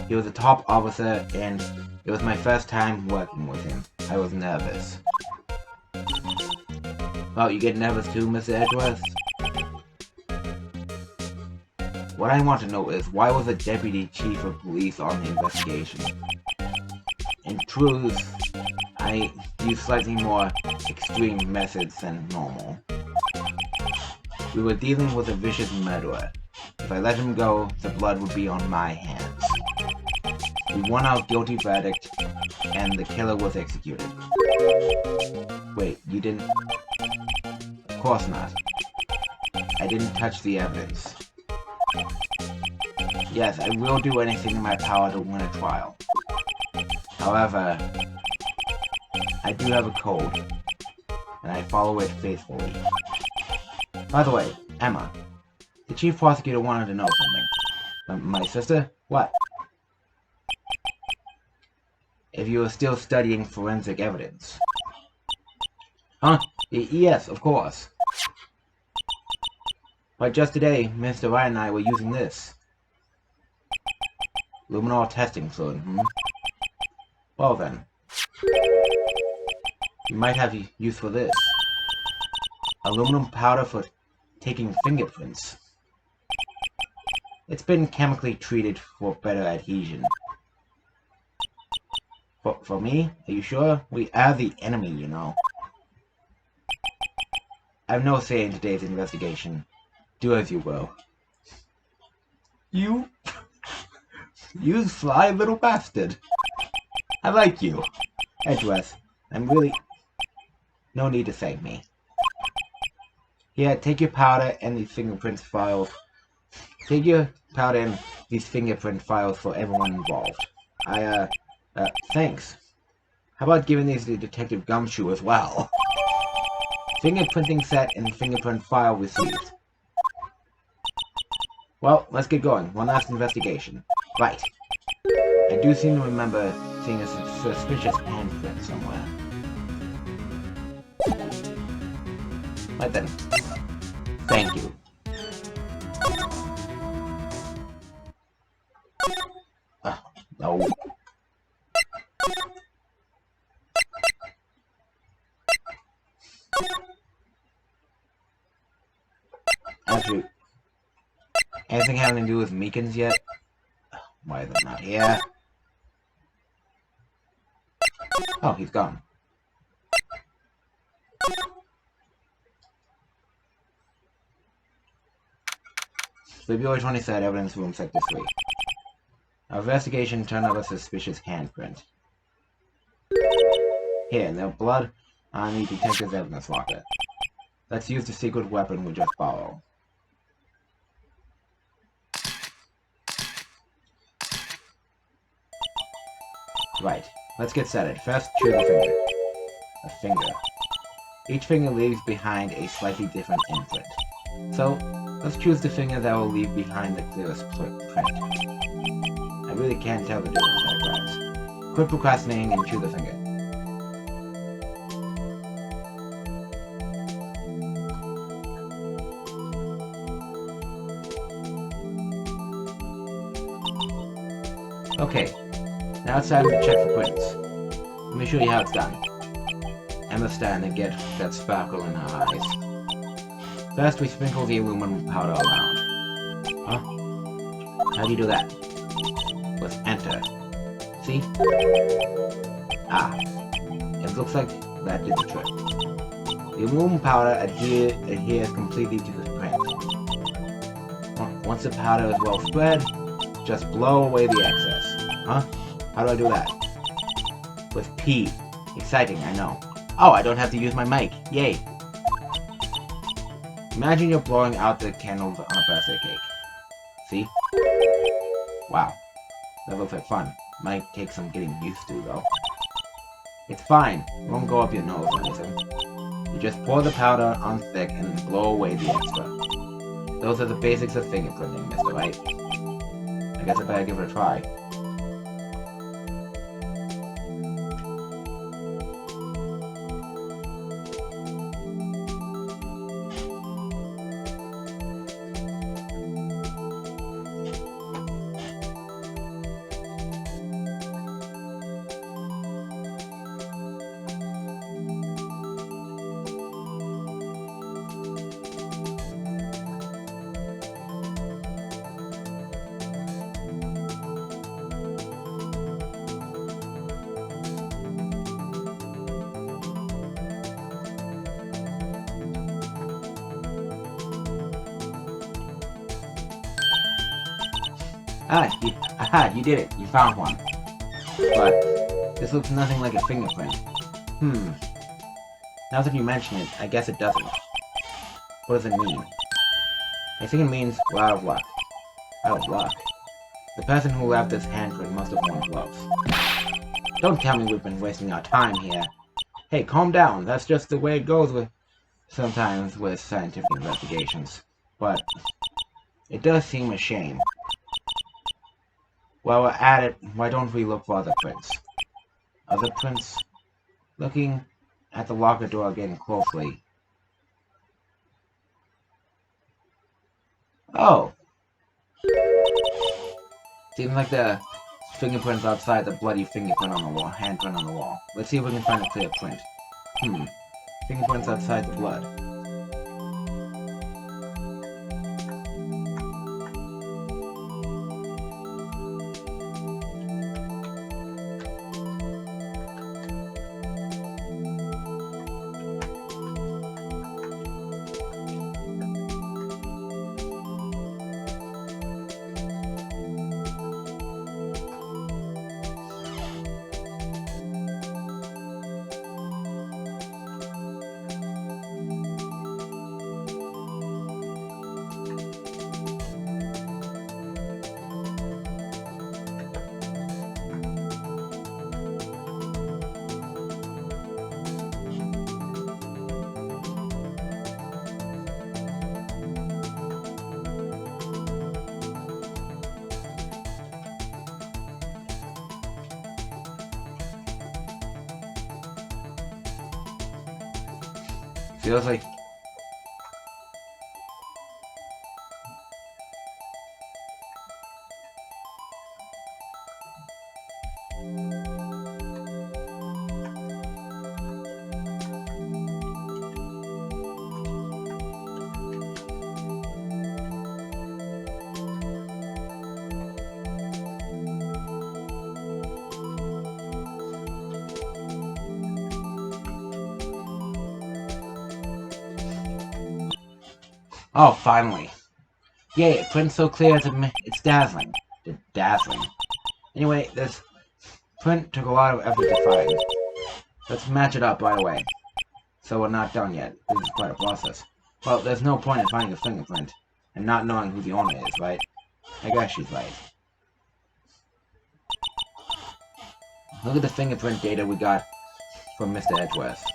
He was a top officer, and it was my first time working with him. I was nervous. Oh, you get nervous too, Mr. Edgeworth? What I want to know is, why was the Deputy Chief of Police on the investigation? In truth, I used slightly more extreme methods than normal. We were dealing with a vicious murderer. If I let him go, the blood would be on my hands. We won our guilty verdict, and the killer was executed. Wait, you didn't? Of course not. I didn't touch the evidence. Yes, I will do anything in my power to win a trial. However, I do have a code, and I follow it faithfully. By the way, Emma, the chief prosecutor wanted to know something. My sister? What? If you are still studying forensic evidence. Huh? Yes, of course. But just today, Mr. Wright and I were using this. Luminol testing fluid, Well then. You might have use for this. Aluminum powder for taking fingerprints. It's been chemically treated for better adhesion. For me? Are you sure? We are the enemy, you know. I have no say in today's investigation. Do as you will. You sly little bastard. I like you. Edgeworth, I'm really... No need to thank me. Here, take your powder and these fingerprint files. Take your powder and these fingerprint files for everyone involved. Thanks. How about giving these to Detective Gumshoe as well? Fingerprinting set and fingerprint file received. Well, let's get going. One last investigation. Right. I do seem to remember seeing a suspicious handprint somewhere. Right then. Thank you. No. Actually, anything having to do with Meekins yet? Why are they not here? Oh, he's gone. February 23rd, evidence room, sector 3. Our investigation turned up a suspicious handprint. Here, no blood on the detective's evidence locker. Let's use the secret weapon we just borrowed. Right, let's get started. First, choose a finger. A finger. Each finger leaves behind a slightly different imprint. So, let's choose the finger that will leave behind the clearest print. I really can't tell the difference at a glance. Quit procrastinating and choose a finger. Okay, now it's time to check for prints. Let me show you how it's done. Emma's starting to get that sparkle in her eyes. First, we sprinkle the aluminum powder around. Huh? How do you do that? Let's enter. See? Ah, it looks like that did the trick. The aluminum powder adheres completely to the print. Once the powder is well spread, just blow away the excess. Huh? How do I do that? With P. Exciting, I know. Oh, I don't have to use my mic. Yay! Imagine you're blowing out the candles on a birthday cake. See? Wow. That looks like fun. Might take some getting used to, though. It's fine. It won't go up your nose or anything. You just pour the powder on thick and blow away the extra. Those are the basics of fingerprinting, Mr. Wright. I guess I better give it a try. You did it. You found one. But this looks nothing like a fingerprint. Now that you mention it, I guess it doesn't. What does it mean? I think it means we're out of luck. Out of luck? The person who left this handprint must have worn gloves. Don't tell me we've been wasting our time here. Hey, calm down. That's just the way it goes with sometimes with scientific investigations. But it does seem a shame. While we're at it, why don't we look for other prints? Other prints? Looking at the locker door again closely. Oh! Seems like the fingerprints outside the bloody fingerprint on the wall, handprint on the wall. Let's see if we can find a clear print. Fingerprints outside the blood. Feels like... Oh, finally. Yay, it print's so clear it's dazzling. Dazzling. Anyway, this print took a lot of effort to find. Let's match it up right away. So we're not done yet. This is quite a process. Well, there's no point in finding a fingerprint and not knowing who the owner is, right? I guess she's right. Look at the fingerprint data we got from Mr. Edgeworth,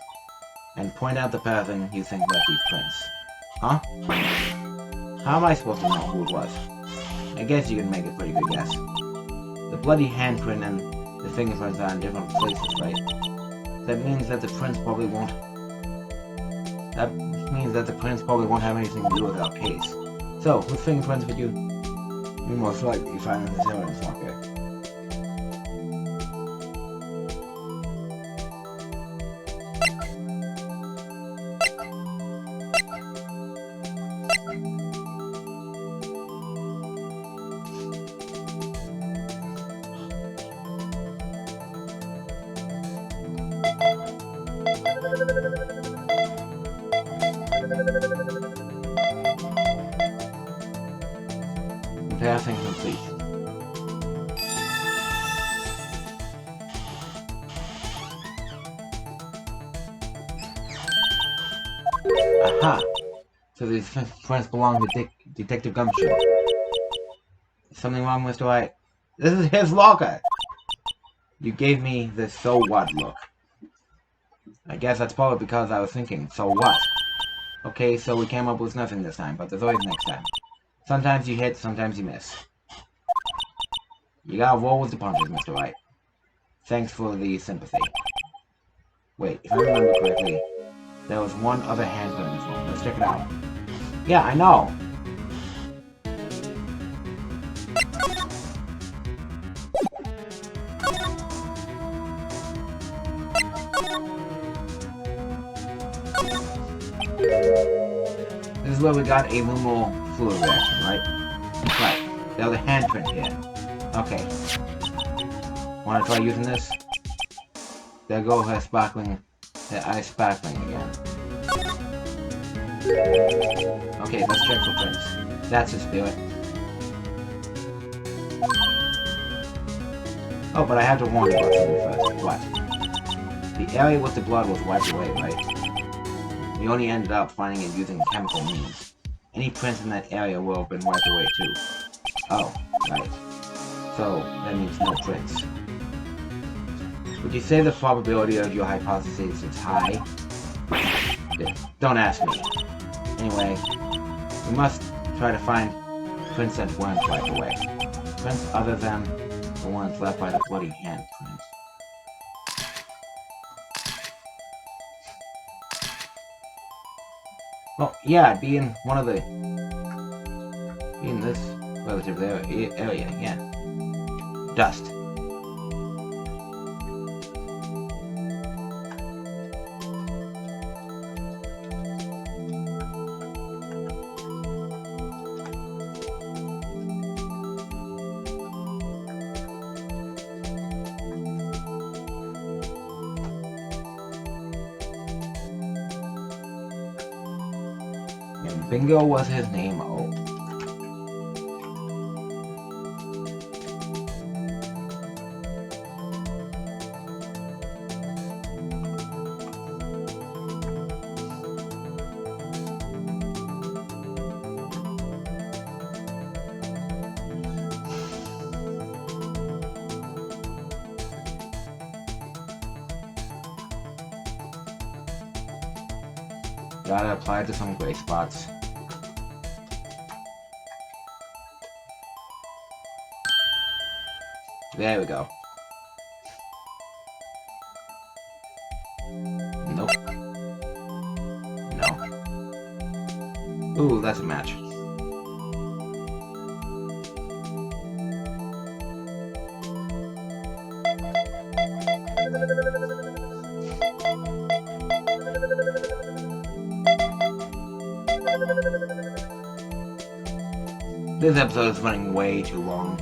and point out the person you think left these prints. Huh? How am I supposed to know who it was? I guess you can make a pretty good guess. The bloody handprint and the fingerprints are in different places, right? That means that the prints probably won't... That means that the prints probably won't have anything to do with our case. So, whose fingerprints would you most likely find in this evidence locker? Passing complete. Aha! So these prints belong to Detective Gumshoe. Something wrong, Mr. Wright? This is his locker! You gave me this so what look. I guess that's probably because I was thinking, so what? Okay, so we came up with nothing this time, but there's always next time. Sometimes you hit, sometimes you miss. You gotta roll with the punches, Mr. Wright. Thanks for the sympathy. Wait, if I remember correctly, there was one other handprint in this one. Let's check it out. Yeah, I know! This is where we got a luminal fluid reaction, right? Right. There's a handprint here. Okay. Wanna try using this? There goes her ice sparkling again. Okay, let's check for prints. That's the spirit. Oh, but I have to warn you about something first. What? The area with the blood was wiped away, right? We only ended up finding it using chemical means. Any prints in that area will have been wiped away too. Oh, right. So, that means no prints. Would you say the probability of your hypothesis is high? Don't ask me. Anyway, we must try to find prints that weren't wiped away. Prints other than the ones left by the bloody handprint. Well, yeah, it'd be in one of the... in this relative area, yeah. Dust. And Bingo was his name, oh. Gotta apply to some gray spots. There we go. Nope. No. Ooh, that's a match. This episode is running way too long.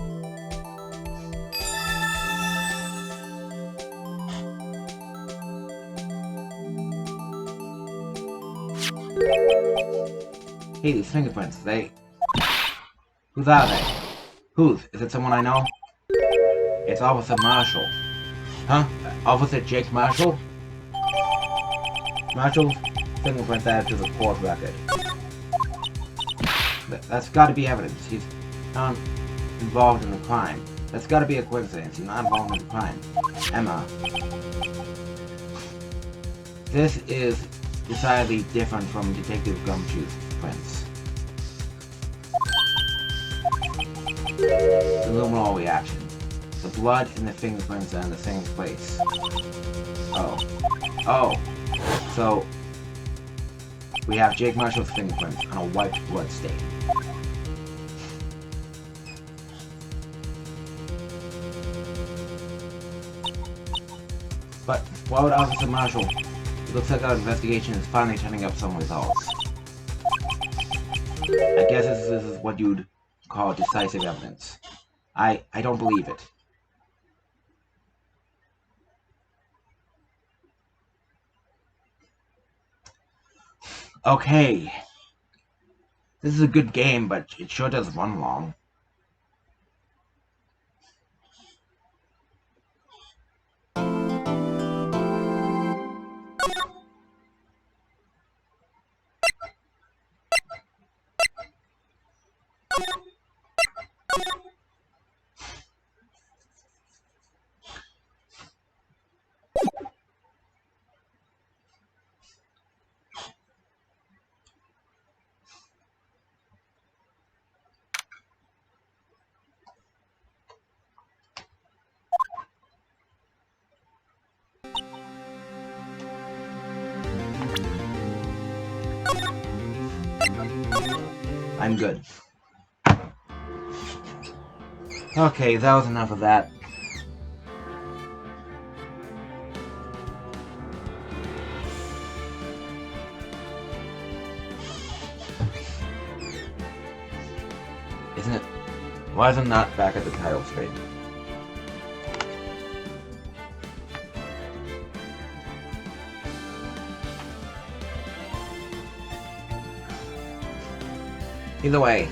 Hey, these fingerprints, whose are they? Whose? Is it someone I know? It's Officer Marshall. Huh? Officer Jake Marshall? Marshall's fingerprints added to the court record. That's gotta be evidence. He's not involved in the crime. That's gotta be a coincidence. He's not involved in the crime. Emma. This is decidedly different from Detective Gumshoe's prints. The luminol reaction. The blood and the fingerprints are in the same place. Oh. Oh. So, we have Jake Marshall's fingerprints on a wiped blood stain. But why would Officer Marshall? It looks like our investigation is finally turning up some results. I guess this is what you'd call decisive evidence. I don't believe it. Okay. This is a good game, but it sure does run long. I'm good. Okay, that was enough of that. Isn't it? Why is it not back at the title screen? Either way,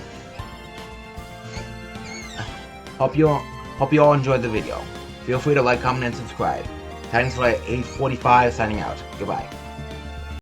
hope you all enjoyed the video. Feel free to like, comment, and subscribe. Titans Slayer 845 signing out. Goodbye.